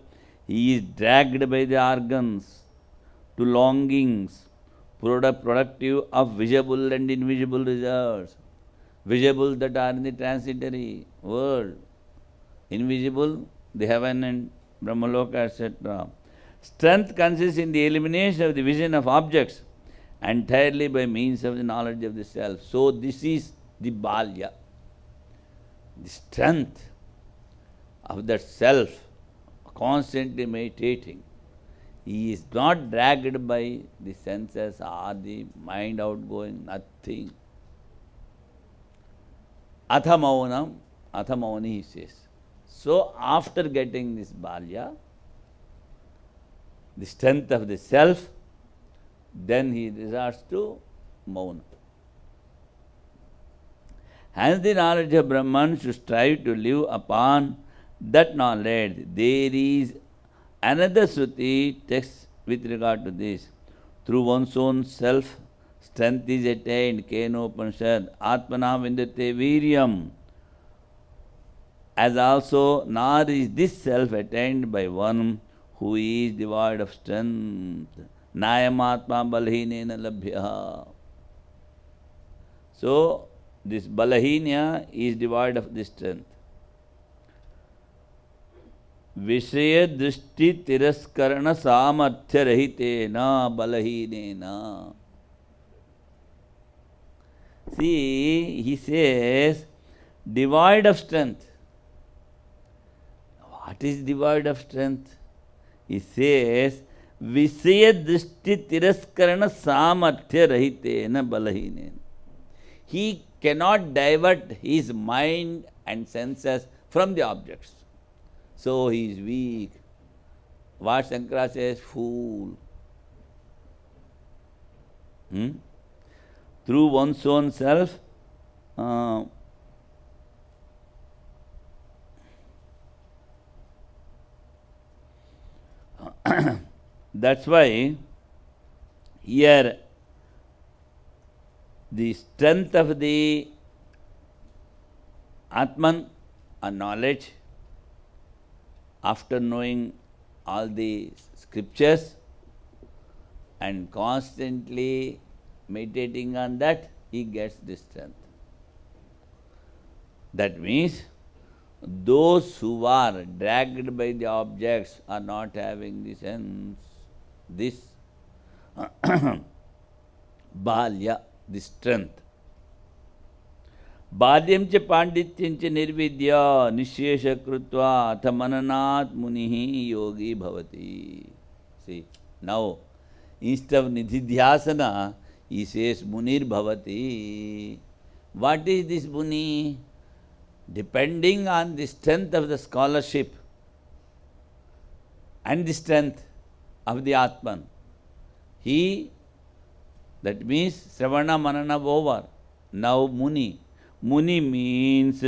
he is dragged by the organs to longings, productive of visible and invisible results. Visible that are in the transitory world, invisible, the heaven and Brahmaloka, etc. Strength consists in the elimination of the vision of objects entirely by means of the knowledge of the self. So, this is the balya, the strength of that self, constantly meditating. He is not dragged by the senses or the mind outgoing, nothing. Atha mauni, he says. So, after getting this balya, the strength of the self, then he resorts to mauna. Hence, the knowledge of Brahman should strive to live upon that knowledge. There is another Shruti text with regard to this. Through one's own self, strength is attained. Kenopanishad, Atmana vindate viryam. As also, nor is this self attained by one who is devoid of strength. Nayamatma balhinena labhya. So, this balahina is devoid of this strength. Vishaya drishti tiraskarana samarthya rahitena balahinena. See, he says, devoid of strength. What is devoid of strength? He says, Visaya drishti tiraskarana samarthya rahitena balahinena. He cannot divert his mind and senses from the objects. So he is weak. What Shankara says, fool. Through one's own self, that's why here the strength of the Atman, a knowledge, after knowing all the scriptures and constantly meditating on that, he gets this strength. That means those who are dragged by the objects are not having the sense, this balya, the strength. Balyam cha pandityam cha nirvidya nishesha krutva atha mananat munihi yogi bhavati. See, now instead of nididhyasana, he says munir bhavati. What is this muni? Depending on the strength of the scholarship and the strength of the Atman, he, that means Sravana Manana over. Now Muni. Muni means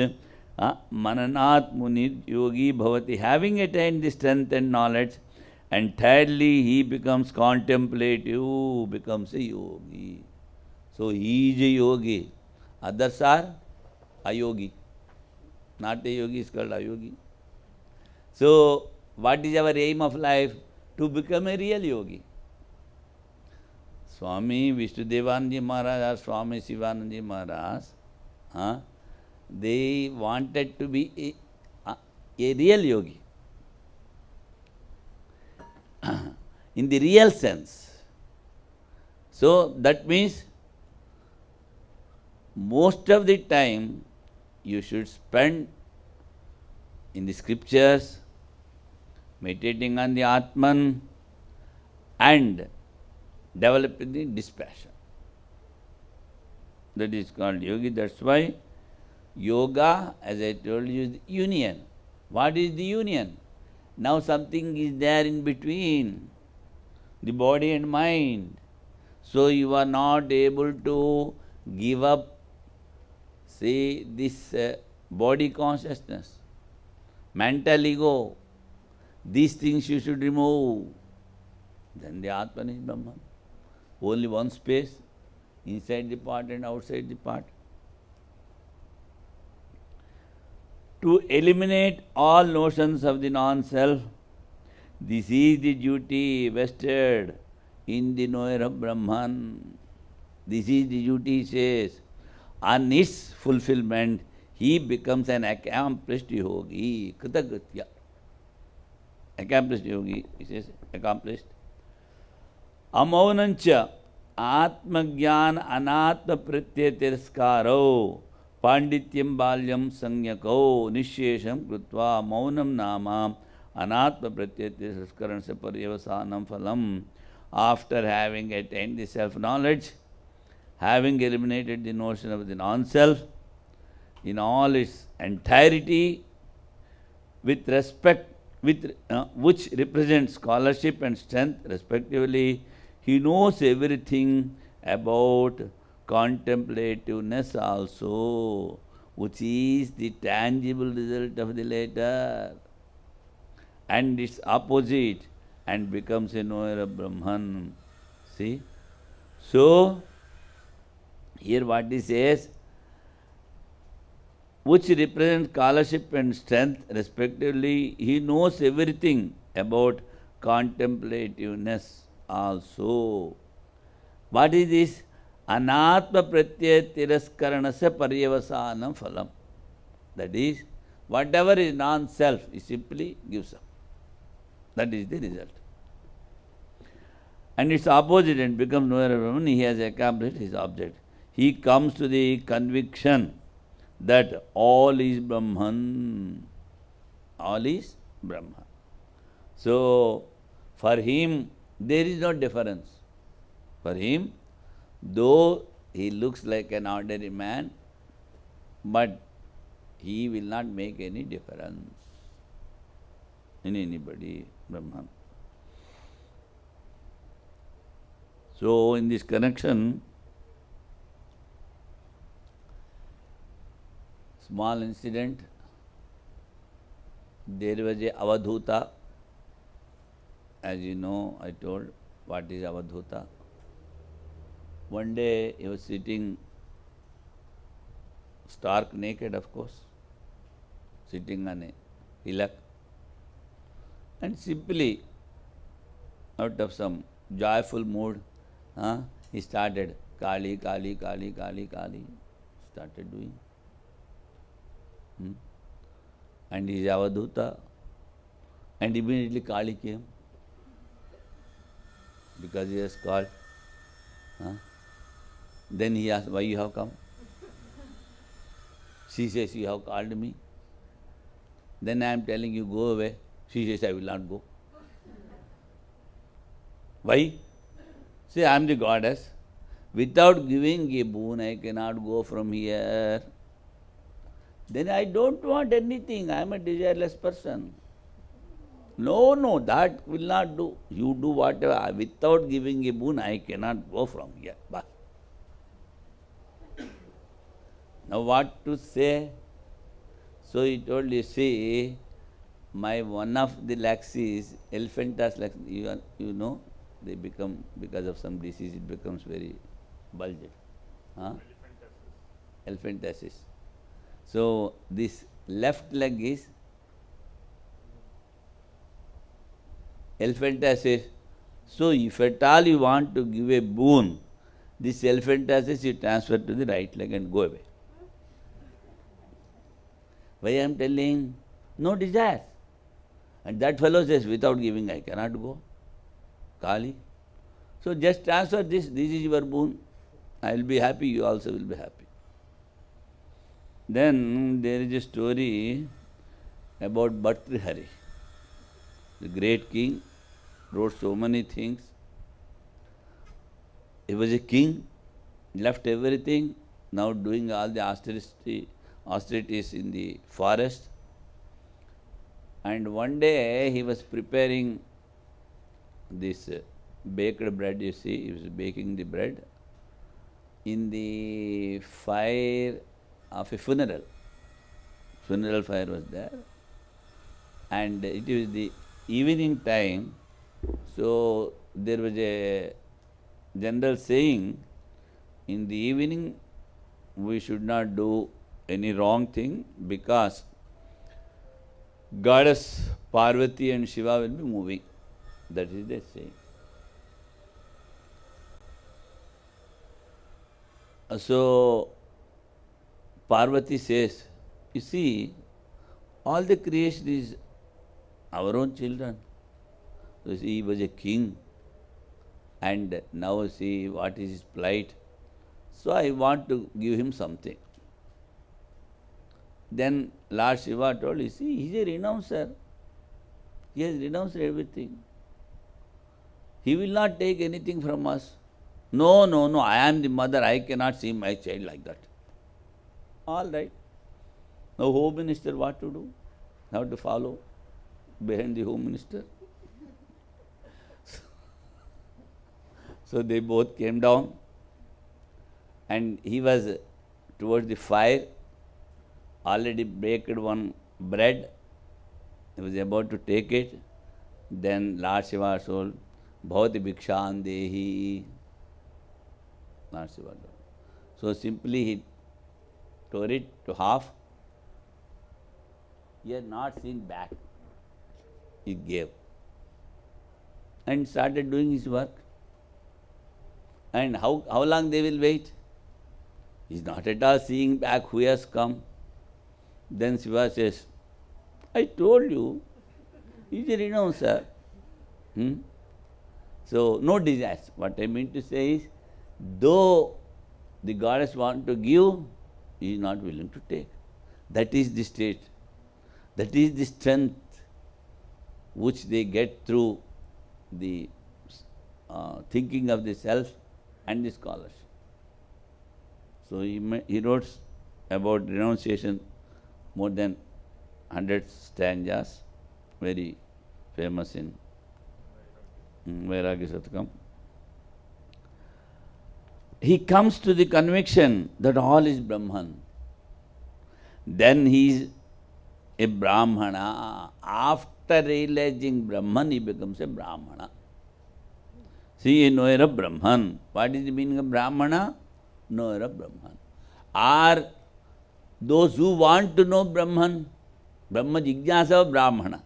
Mananat Muni Yogi Bhavati. Having attained the strength and knowledge, entirely he becomes contemplative, becomes a yogi. So he is a yogi. Others are a yogi. Not a yogi is called a yogi. So what is our aim of life? To become a real yogi. Swami Vishnudevanand Maharaj or Swami Sivanand Maharaj, they wanted to be a real yogi. In the real sense. So that means most of the time you should spend in the scriptures, meditating on the Atman and developing the dispassion. That is called yogi. That's why yoga, as I told you, is union. What is the union? Now something is there in between, the body and mind. So you are not able to give up, say, this body consciousness, mental ego. These things you should remove. Then the Atman is Brahman. Only one space, inside the part and outside the part. To eliminate all notions of the non-self, this is the duty vested in the knower of Brahman. This is the duty, he says. On its fulfillment, he becomes an accomplished yogi. Kritagritya. Accomplished yogi, he says, accomplished. Amaunancha atmagyan anatma pratyaya tirskaro pandityam balyam sanyako nishesham krutva maunam nama anatma pratyaya tirskaranasya paryavasanam phalam. After having attained the self-knowledge, having eliminated the notion of the non-self in all its entirety, with respect, which represents scholarship and strength respectively, he knows everything about contemplativeness also, which is the tangible result of the latter, and its opposite, and becomes a knower of Brahman. See? So, here what he says, which represents scholarship and strength respectively, he knows everything about contemplativeness also. What is this? Anatma pratyaya tiraskarana paryavasanam phalam. That is, whatever is non-self, it simply gives up. That is the result. And its opposite and becomes knower of Brahman, he has accomplished his object. He comes to the conviction that all is Brahman. All is Brahman. So, for him, there is no difference. For him, though he looks like an ordinary man, but he will not make any difference in anybody, Brahman. So, in this connection, small incident, there was a Avadhuta. As you know, I told what is Avadhuta. One day he was sitting stark naked, of course, sitting on a hillock, and simply, out of some joyful mood, he started Kali, Kali, Kali, Kali, Kali, started doing. And he is Avadhuta, and immediately Kali came, because he has called. Then he asked, why you have come? She says, you have called me. Then I am telling you, go away. She says, I will not go. Why? Say, I am the goddess. Without giving a boon, I cannot go from here. Then I don't want anything. I am a desireless person. No, no, that will not do. You do whatever. Without giving a boon, I cannot go from here. Bas. Now what to say? So he told, you see, my one of the laxis, elephantas laxis, you know, they become, because of some disease, it becomes very bulged. Elephantasis. So this left leg is elephantasis. So if at all you want to give a boon, this elephantasis you transfer to the right leg and go away. Why I am telling? No desire. And that fellow says, without giving I cannot go. Kali. So just transfer this is your boon. I will be happy, you also will be happy. Then there is a story about Bhartrihari. The great king wrote so many things. He was a king, left everything, now doing all the austerities in the forest. And one day he was preparing this baked bread, you see, he was baking the bread in the fire of a funeral. Funeral fire was there. And it was the evening time, so there was a general saying, in the evening we should not do any wrong thing because Goddess Parvati and Shiva will be moving. That is the saying. So Parvati says, you see, all the creation is our own children. So see, he was a king, and now see what is his plight. So I want to give him something. Then Lord Shiva told, you see, he is a renouncer. He has renounced everything. He will not take anything from us. No, no, no, I am the mother, I cannot see my child like that. All right. Now Home Minister what to do? How to follow behind the Home Minister? So they both came down, and he was towards the fire, already baked one bread. He was about to take it. Then Lord Shiva told, Bhavati Bhikshan Dehi. Lord Shiva told. So simply he tore it to half. He had not seen back. He gave. and started doing his work. And how long they will wait? He's not at all seeing back who has come. Then Shiva says, I told you, he's a renouncer. So, no desires. What I mean to say is, though the goddess wants to give, he is not willing to take. That is the state. That is the strength which they get through the thinking of the self and the scholarship. So he wrote about renunciation more than 100 stanzas, very famous in Vairagya Satakam. He comes to the conviction that all is Brahman. Then he is a Brahmana. After realizing Brahman, he becomes a Brahmana. See, a knower of Brahman. What is the meaning of Brahmana? Knower of Brahman. Are those who want to know Brahman, Brahma Jigyasa Brahmana.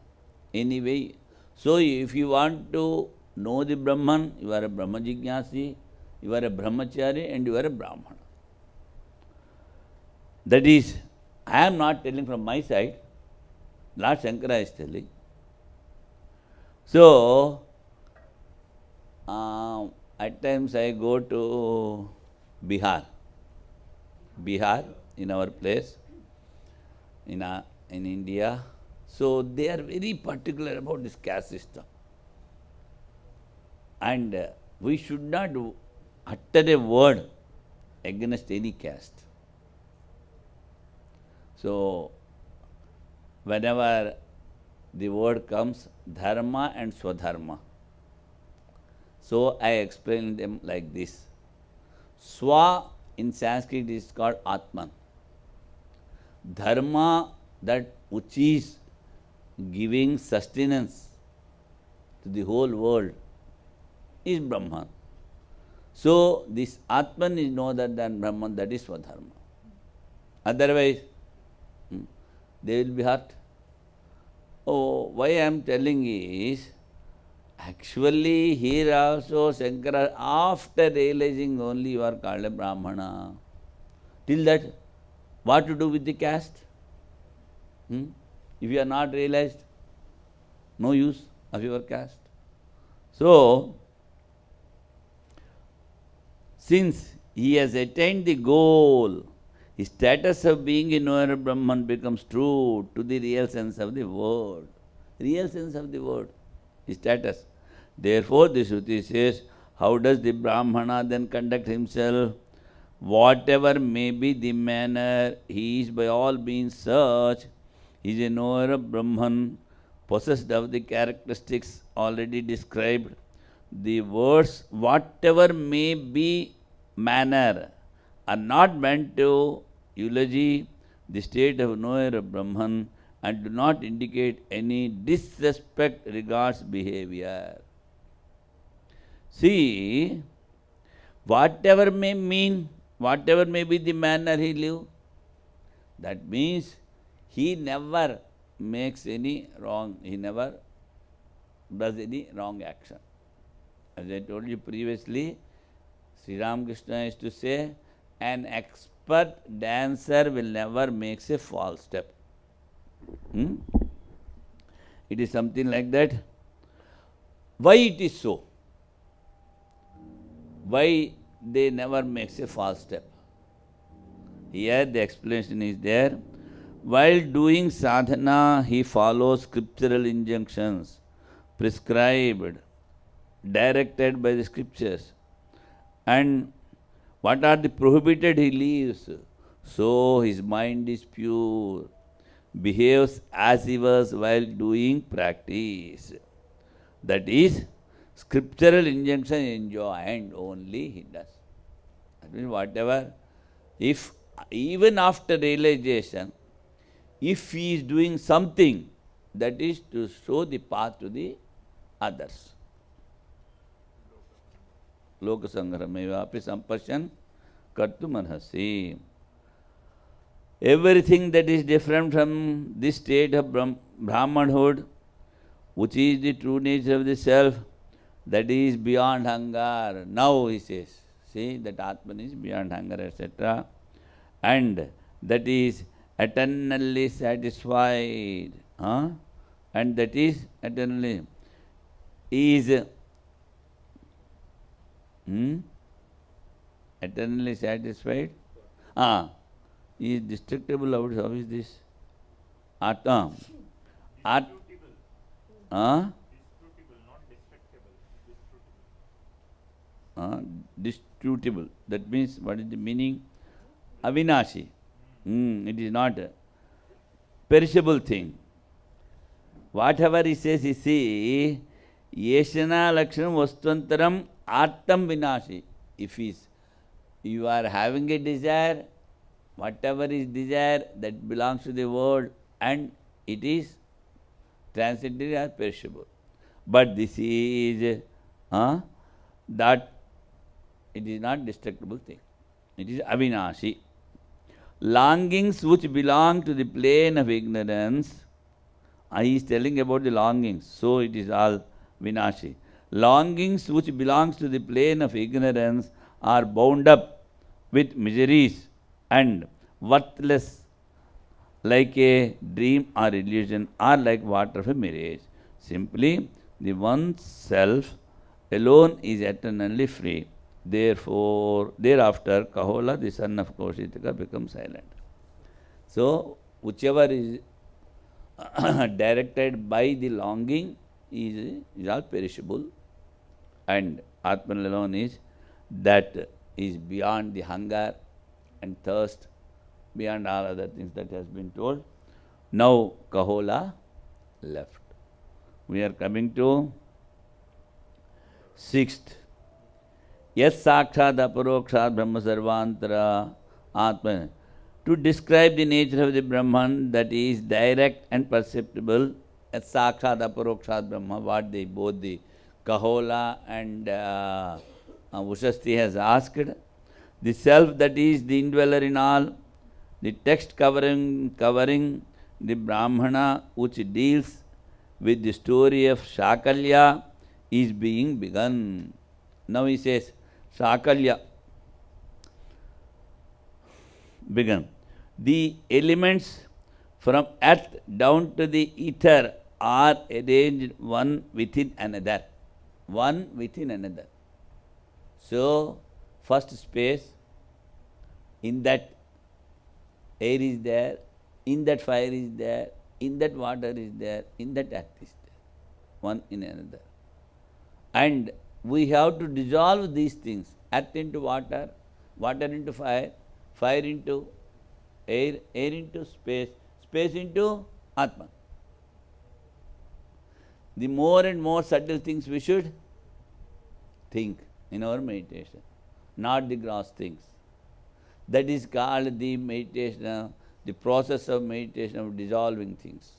Anyway, so if you want to know the Brahman, you are a Brahma Jigyasi, you are a Brahmachari, and you are a Brahmana. That is, I am not telling from my side, Lord Shankara is telling. So, at times I go to Bihar, in our place, in India. So, they are very particular about this caste system. And we should not utter a word against any caste. So, whenever the word comes, dharma and swadharma. So, I explain them like this. Swa in Sanskrit is called Atman. Dharma, that which is giving sustenance to the whole world, is Brahman. So, this Atman is no other than Brahman, that is Swadharma. Otherwise, they will be hurt. Oh, why I am telling is, actually here also Shankara, after realizing only you are called a Brahmana. Till that, what to do with the caste? If you are not realized, no use of your caste. So, since he has attained the goal, his status of being a knower of Brahman becomes true to the real sense of the word. Real sense of the word, his status. Therefore, the Shruti says, how does the Brahmana then conduct himself? Whatever may be the manner, he is by all means such. He is a knower of Brahman, possessed of the characteristics already described. The words, whatever may be manner, are not meant to eulogy the state of knower of Brahman and do not indicate any disrespect regards behavior. See, whatever may mean, whatever may be the manner he live, that means he never makes any wrong, he never does any wrong action. As I told you previously, Sri Ramakrishna used to say, an expert dancer will never make a false step. It is something like that. Why it is so? Why they never make a false step? Here the explanation is there. While doing sadhana, he follows scriptural injunctions, prescribed, directed by the scriptures. And what are the prohibited he leaves? So his mind is pure, behaves as he was while doing practice. That is, scriptural injunction enjoined only he does. That means whatever, if even after realization, if he is doing something, that is to show the path to the others. Lokasangramevapi sampasyan kartumarhasi. Everything that is different from this state of Brahmanhood, which is the true nature of the self, that is beyond hunger. Now he says, see that Atman is beyond hunger, etc. And that is eternally satisfied. And that is eternally is eternally satisfied. Is destructible. How is this? Atma. Distrutable. That means, what is the meaning? Avinashi. It is not a perishable thing. Whatever he says, you see, Yeshana Lakshanam Vastvantaram Artam Vinashi. If you are having a desire, whatever is desire, that belongs to the world, and it is transcendental or perishable. But this is that it is not destructible thing. It is avinashi. Longings which belong to the plane of ignorance, he is telling about the longings, so it is all vinashi. Longings which belongs to the plane of ignorance are bound up with miseries and worthless, like a dream or illusion, or like water of a mirage. Simply, the one's self alone is eternally free. Therefore, thereafter, Kahola, the son of Kaushitaka, becomes silent. So, whichever is directed by the longing is all perishable, and Atman alone is that is beyond the hunger and thirst, beyond all other things that has been told. Now, Kahola left. We are coming to sixth. Yes, Sakshad Aparokshad Brahma Sarvantara Atman. To describe the nature of the Brahman that is direct and perceptible, as Sakshad Aparokshad Brahma, what they both the Kahola and Ushasti has asked, the self that is the indweller in all, the text covering the Brahmana which deals with the story of Shakalya is being begun. Now he says, Shakalya begun. The elements from earth down to the ether are arranged one within another. One within another. So, first space, in that air is there, in that fire is there, in that water is there, in that earth is there. One in another. And we have to dissolve these things. Earth into water, water into fire, fire into air, air into space, space into Atman. The more and more subtle things we should think in our meditation, not the gross things. That is called the meditation, the process of meditation of dissolving things.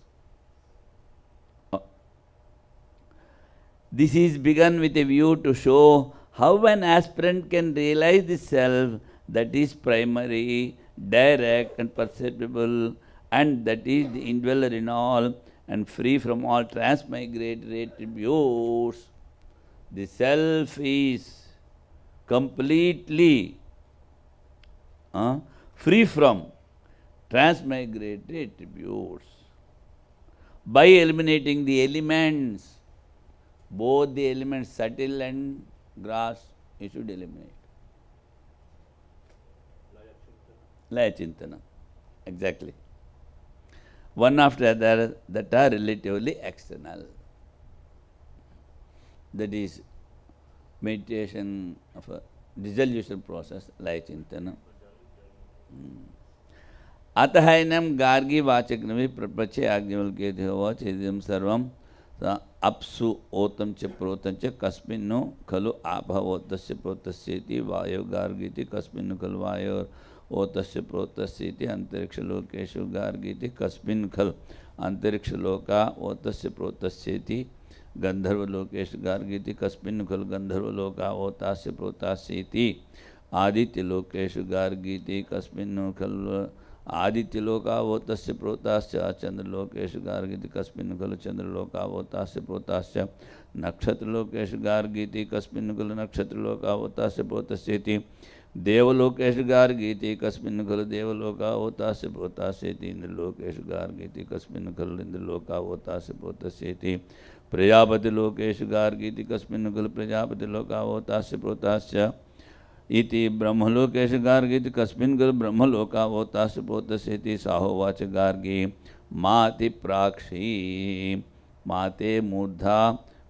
This is begun with a view to show how an aspirant can realize the self that is primary, direct and perceptible, and that is the indweller in all and free from all transmigratory attributes. The self is completely free from transmigratory attributes. By eliminating the elements, both the elements subtle and gross, you should eliminate. Laya Chintana. Exactly. One after the other that are relatively external. That is meditation of a dissolution process, Laya Chintana. Atahainam Gargi Vachaknavi Prapache Agnivalke Dhava Chedam Sarvam Apsu Otam Cha Protam Cha Kasminno Khalu Abhavotasya Protasyeti Vayo Gargiti Kasminno Khalu Vayo Otasya Protasyeti Antariksha Lokeshu Gargiti Kasmin Khal Antariksha Loka Otasya Protasyeti Gandharva Lokeshu Gargiti Kasmin Khal Gandharva Loka Otasya Protasyeti Aditya Lokeshu Gargiti Kasminno Khal आदित्यलोकावोतस्य प्रोताश्च चंद्रलोकेषु गार्गीति कस्मिन् खलु चंद्रलोकावोतस्य प्रोताश्च नक्षत्रलोकेषु गार्गीति कस्मिन् खलु नक्षत्रलोकावोतस्य प्रोतस्येति देवलोकेषु गार्गीति कस्मिन् खलु देवलोकावोतस्य प्रोतस्येति इंद्रलोकेषु गार्गीति कस्मिन् खलु इंद्रलोकावोतस्य प्रोतस्येति प्रजापतिलोकेषु गार्गीति कस्मिन् खलु प्रजापतिलोकावोतस्य प्रोतस्य इति ब्रह्मलोकेषु गार्गीति कस्मिन् खलु ब्रह्मलोकावोतस्य प्रोतस्येति साहोवाच गार्गी माति प्राक्षी माते मूर्धा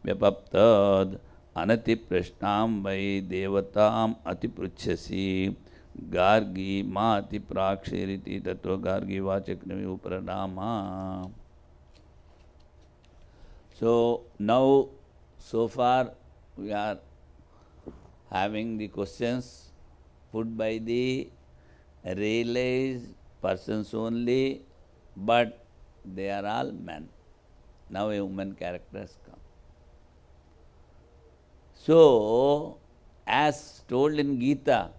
व्यपप्तद अनति प्रश्नां वै देवताम् अतिपृच्छसि गार्गी माति प्राक्षेरिति ततो Gargi वाचक्नवि उपरनामा. So now so far we are having the questions put by the realized persons only, but they are all men. Now a woman character has come. So, as told in Gita,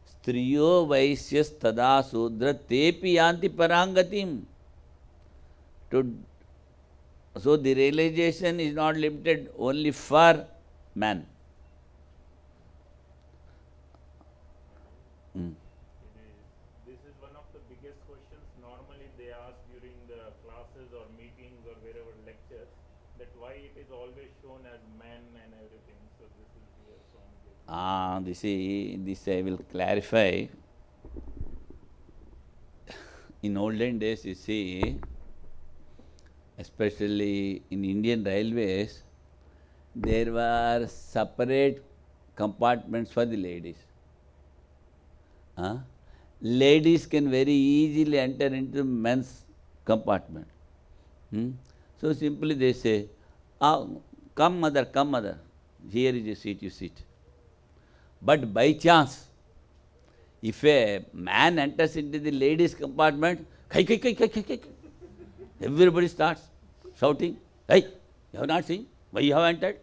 Striyo Vaisyas Tada Sudra Tepi Yanti Parangatim. So, the realization is not limited only for man. This is one of the biggest questions normally they ask during the classes or meetings or wherever lectures, that why it is always shown as man and everything. So this is here from This I will clarify. In olden days, you see, especially in Indian railways, there were separate compartments for the ladies. Ladies can very easily enter into men's compartment. So simply they say, come mother, here is a seat, you sit. But by chance, if a man enters into the ladies' compartment, everybody starts shouting, hey, you have not seen? Why you have entered?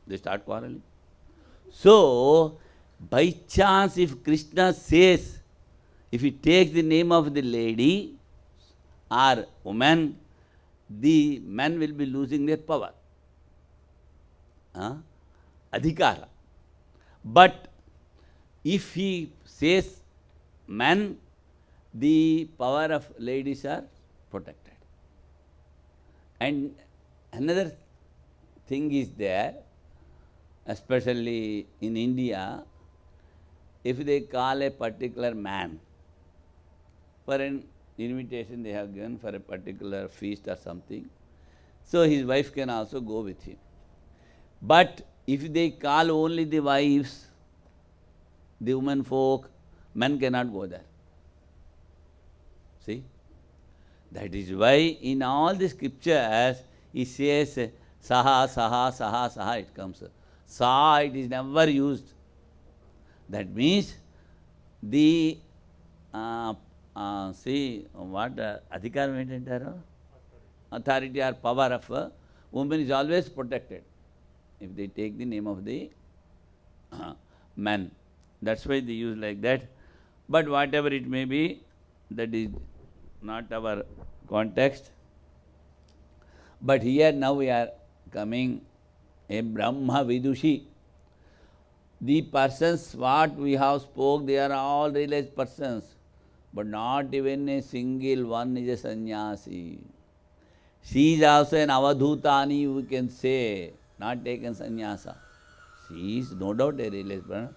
They start quarreling. So, by chance, if Krishna says, if he takes the name of the lady or woman, the men will be losing their power. Adhikara. But if he says men, the power of ladies are protected. And another thing is there, especially in India, if they call a particular man for an invitation they have given for a particular feast or something, so his wife can also go with him. But if they call only the wives, the women folk, men cannot go there. See? That is why in all the scriptures he says saha, saha, saha, saha, it comes. Sa, it is never used. That means the see what adhikar maintained authority or power of woman is always protected if they take the name of the man. That's why they use like that. But whatever it may be, that is not our context. But here now we are coming a Brahma Vidushi. The persons what we have spoke, they are all realized persons, but not even a single one is a sannyasi. She is also an avadhutani, we can say, not taken sannyasa. She is no doubt a realized person.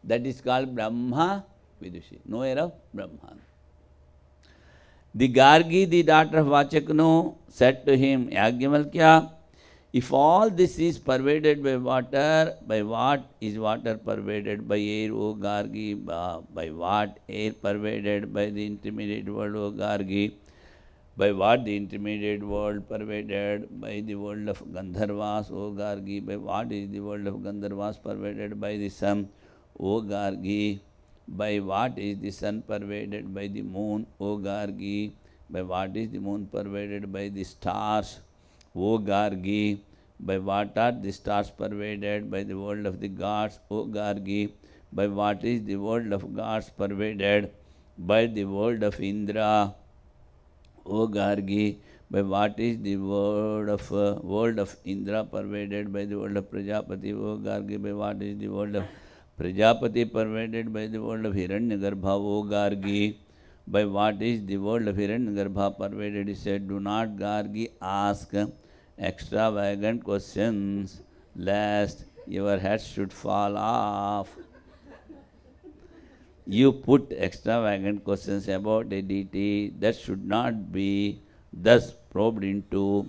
That is called Brahma Vidushi, knower of Brahman. The Gargi, the daughter of Vachaknu, said to him, Yagyavalkya, if all this is pervaded by water, by what is water pervaded by air, O Gargi? By what air pervaded by the intermediate world, O Gargi? By what the intermediate world pervaded by the world of Gandharvas, O Gargi? By what is the world of Gandharvas pervaded by the sun, O Gargi? By what is the sun pervaded by the moon, O Gargi? By what is the moon pervaded by the stars, O Gargi? By what are the stars pervaded by the world of the gods, O Gargi? By what is the world of gods pervaded by the world of Indra. O Gargi, by what is the world of Indra pervaded by the world of Prajapati? O Gargi, by what is the world of Prajapati pervaded by the world of Hiranyagarbha? O Gargi, by what is the world of Hiranyagarbha pervaded? He said, do not, Gargi, ask extravagant questions, lest your head should fall off. You put extravagant questions about a deity that should not be thus probed into.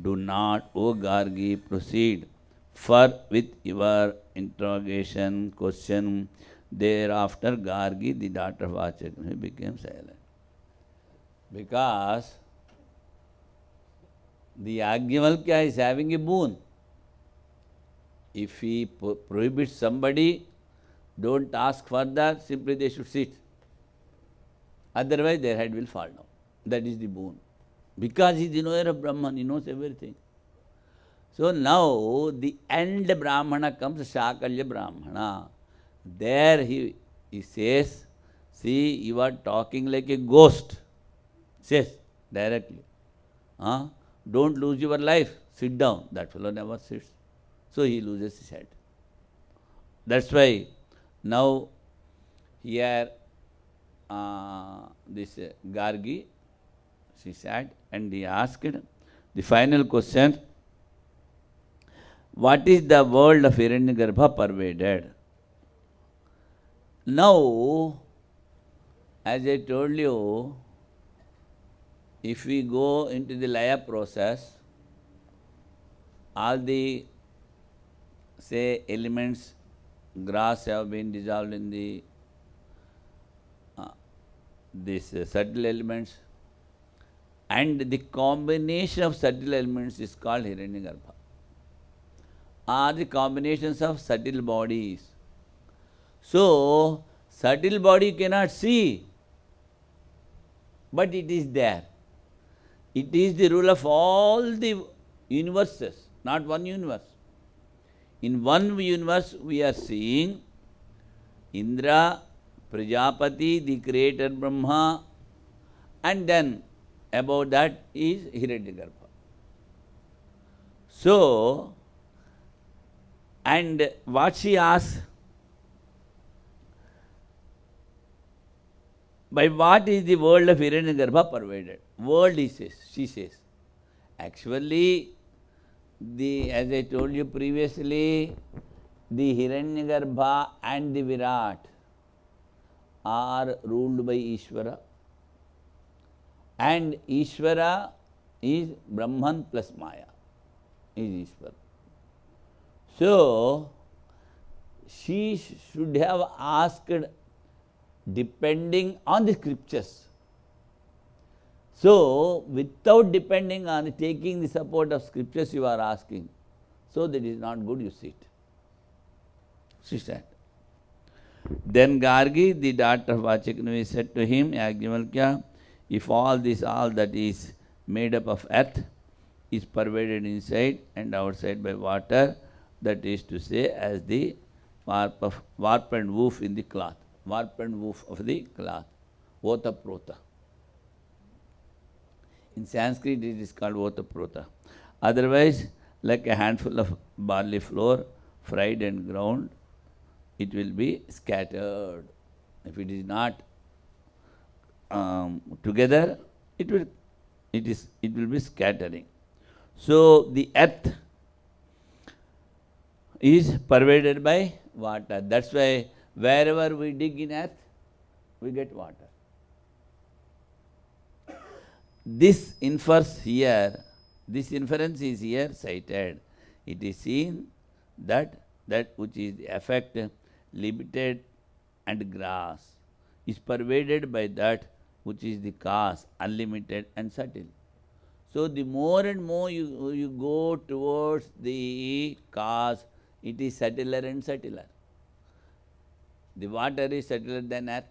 Do not, O Gargi, proceed further with your interrogation question. Thereafter, Gargi, the daughter of Vachakni, became silent. Because the Yajnavalkya is having a boon. If he prohibits somebody, don't ask further, simply they should sit. Otherwise their head will fall down. That is the boon. Because he is the knower of Brahman, he knows everything. So now the end Brahmana comes, Shakalya Brahmana. There he says, see, you are talking like a ghost. Says directly. Don't lose your life, sit down. That fellow never sits. So he loses his head. That's why now here this Gargi, she sat and he asked the final question, what is the world of Hiranyagarbha pervaded? Now, as I told you, if we go into the Laya process, all the, say, elements, grass have been dissolved in the these subtle elements, and the combination of subtle elements is called Hiranyagarbha. Are the combinations of subtle bodies. So, subtle body cannot see, but it is there. It is the rule of all the universes, not one universe. In one universe we are seeing Indra, Prajapati, the creator Brahma, and then above that is Hiranyagarbha. So, and what she asks, by what is the world of Hiranyagarbha pervaded? World, she says. Actually, as I told you previously, the Hiranyagarbha and the Virat are ruled by Ishvara. And Ishvara is Brahman plus Maya, is Ishvara. So, she should have asked depending on the scriptures. So, without depending on taking the support of scriptures you are asking, so that is not good, you sit. She said. Then Gargi, the daughter of Vachakni, said to him, Yajnavalkya, if all that is made up of earth is pervaded inside and outside by water, that is to say, as the warp and woof in the cloth, warp and woof of the cloth, Otaprota. In Sanskrit it is called Otaprota. Otherwise, like a handful of barley flour, fried and ground, it will be scattered. If it is not together, it will be scattering. So the earth is pervaded by water. That's why wherever we dig in earth, we get water. This inference is here cited. It is seen that which is the effect limited and grass is pervaded by that which is the cause, unlimited and subtle. So the more and more you go towards the cause, it is subtler and subtler. The water is subtler than earth,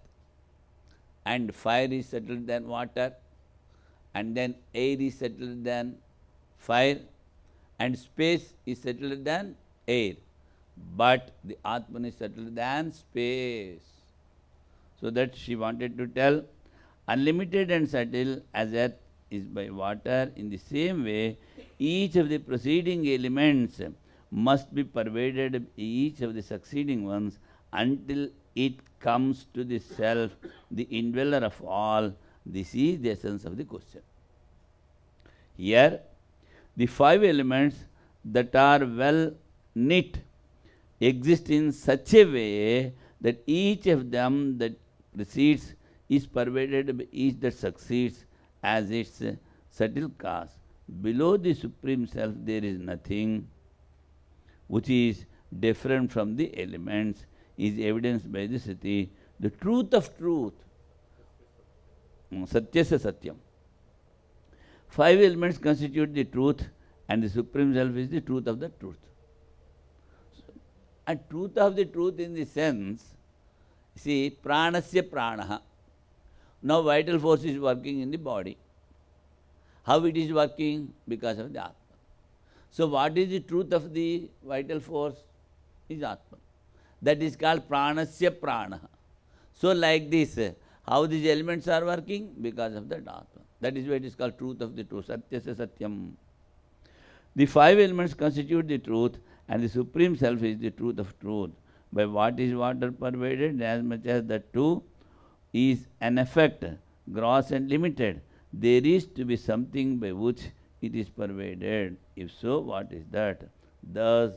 and fire is subtler than water, and then air is subtler than fire, and space is subtler than air. But the Atman is subtler than space. So that she wanted to tell, unlimited and subtle as earth is by water, in the same way, each of the preceding elements must be pervaded by each of the succeeding ones until it comes to the self, the indweller of all. This is the essence of the question. Here, the five elements that are well knit exist in such a way that each of them that precedes is pervaded by each that succeeds as its subtle cause. Below the Supreme Self there is nothing which is different from the elements, is evidenced by the Sati. The truth of truth, Satyasya Satyam. Five elements constitute the truth, and the Supreme Self is the truth of the truth. And truth of the truth in the sense, see, pranasya pranaha. Now vital force is working in the body. How it is working? Because of the Atma. So what is the truth of the vital force? Is Atma. That is called pranasya pranaha. So like this, how these elements are working? Because of that Atma. That is why it is called truth of the truth, Satyasya Satyam. The five elements constitute the truth, and the Supreme Self is the truth of truth. By what is water pervaded, as much as that too is an effect, gross and limited, there is to be something by which it is pervaded. If so, what is that? Thus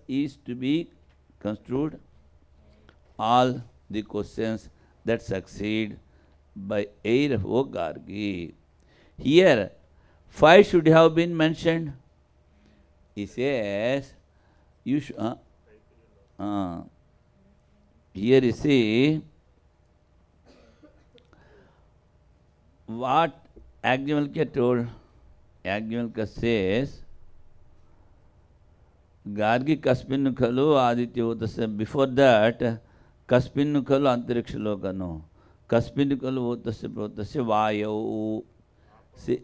is to be construed all the questions that succeed by aid of O Gargi. Here, five should have been mentioned. He says, you should, here you see, what Yajnavalkya told. Yajnavalkya says, Gargi Kaspinnu Khalu Aditya Votasya. Before that, Kaspinnu Khalu Antariksha Lokano. Kaspinnu Khalu Votasya Protasya Vayu. See,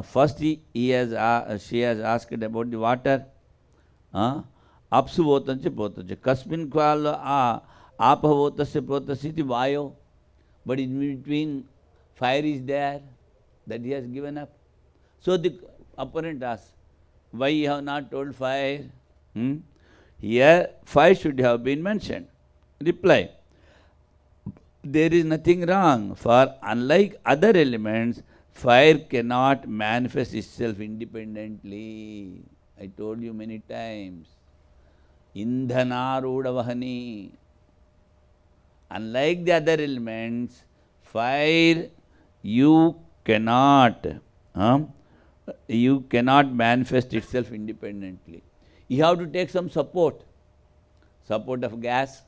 first she has asked about the water. Apsu Votancha Protasya. Kaspin Khalu Apa Votasya Protasya iti Vayu. But in between, fire is there, that he has given up. So the opponent asks, why you have not told fire? Here, fire should have been mentioned. Reply, there is nothing wrong, for unlike other elements, fire cannot manifest itself independently. I told you many times. Indhana Rudavahani. Unlike the other elements, fire you cannot manifest itself independently. You have to take some support of gas,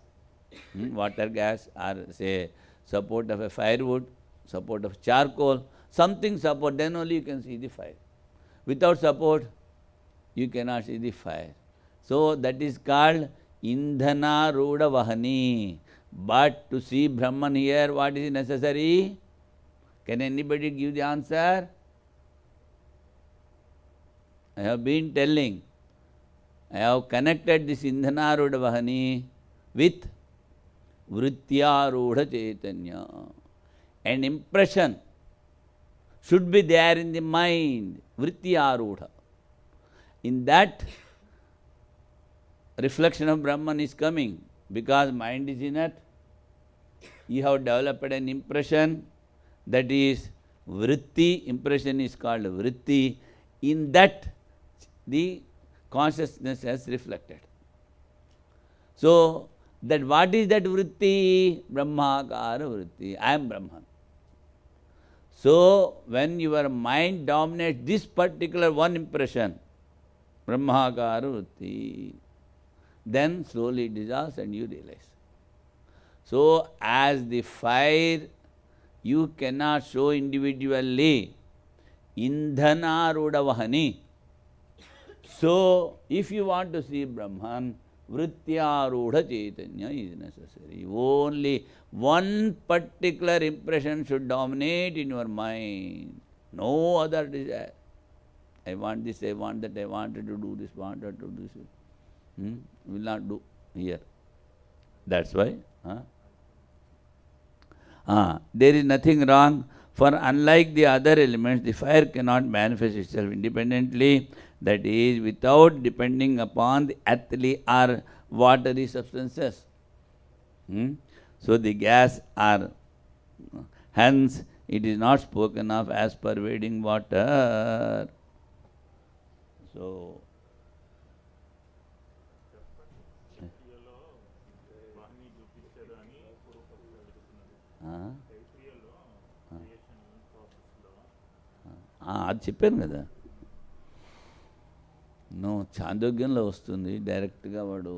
water gas, or say support of a firewood, support of charcoal, something support, then only you can see the fire. Without support, you cannot see the fire. So that is called Indhana Ruda Vahani. But to see Brahman here, what is necessary? Can anybody give the answer? I have been telling. I have connected this Indhana Ruda Vahani with Vrittya Ruda Chaitanya. An impression should be there in the mind, Vrittya Ruda. In that, reflection of Brahman is coming. Because mind is inert, you have developed an impression, that is vritti. Impression is called vritti. In that, the consciousness has reflected. So, that what is that vritti? Brahmakara vritti. I am Brahman. So, when your mind dominates this particular one impression, Brahmakara vritti, then slowly it dissolves and you realize. So, as the fire, you cannot show individually Indhana Ruda Vahani. So, if you want to see Brahman, Vrittya Ruda Chaitanya is necessary. Only one particular impression should dominate in your mind. No other desire. I want this, I want that, I wanted to do this, wanted to do this. Will not do here. That's why. There is nothing wrong, for unlike the other elements, the fire cannot manifest itself independently, that is, without depending upon the earthly or watery substances. So the gas are, hence it is not spoken of as pervading water. So, తైత్రీయలో వాణ్ణి చూపించారు అని పూర్వపక్షం అడుగుతున్నారు. uh, తైత్రీయలో creation ప్రాసెస్లో అది చెప్పాను కదా. నువ్వు చాందోగ్యంలో వస్తుంది డైరెక్ట్గా, వాడు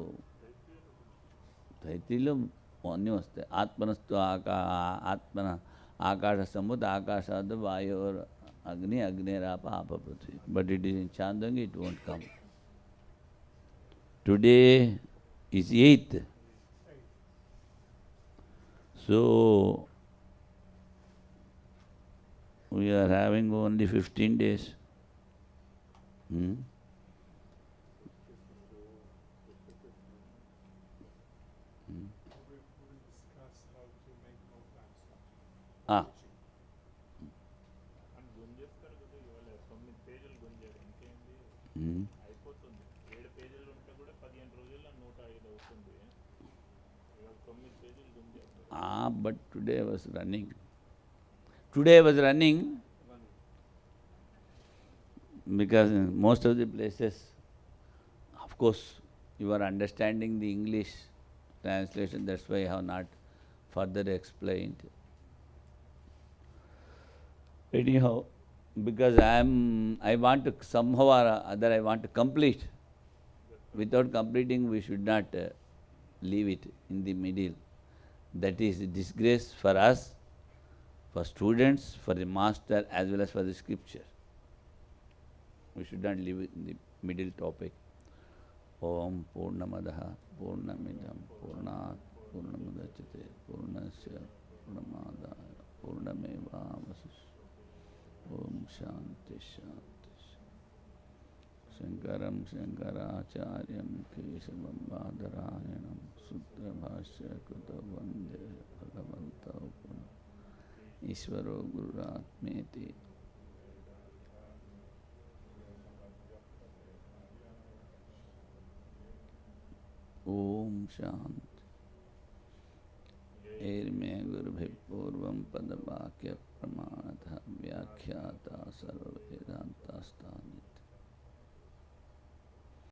తైత్రీలో అన్నీ వస్తాయి. ఆత్మనస్తు ఆత్మన ఆకాశ సముద్ర ఆకాశాద్ వాయోర్ అగ్ని అగ్నిరాప ఆప Prithvi. But it is in Chandogya, it won't come. Today is 8th. So we are having only 15 days. అని గుంజేస్తారు కదా, ఇవాళ 9 పేజీలు గుంజారు, ఇంకేంది అయిపోతుంది. 7 పేజీలు ఉంటే కూడా 15 రోజుల్లో 105 అవుతుంది. ఇవాళ 9 పేజీలు గుంజారు. But today I was running. Today I was running because in most of the places, of course, you are understanding the English translation, that's why I have not further explained. Anyhow, because I want to somehow or other, I want to complete. Without completing, we should not leave it in the middle. That is a disgrace for us, for students, for the master, as well as for the scripture. We should not leave it in the middle topic. Om Purnamadaha Purnamidam Purnat Purnamudachyate Purnasya Purnamadaya Purnameva Vasishyate. Om Shanti Shanti. Shankaram Shankaracharyam Keshavam Badarayanam Sutra Bhashya Kuta Vande Bhagavanta Upana Ishvaro Gururatmeti. Om Shanti. Erme Gurubhi Purvam Padavakya Pramanatha Vyakhyaata Sarva Vedanta Sthani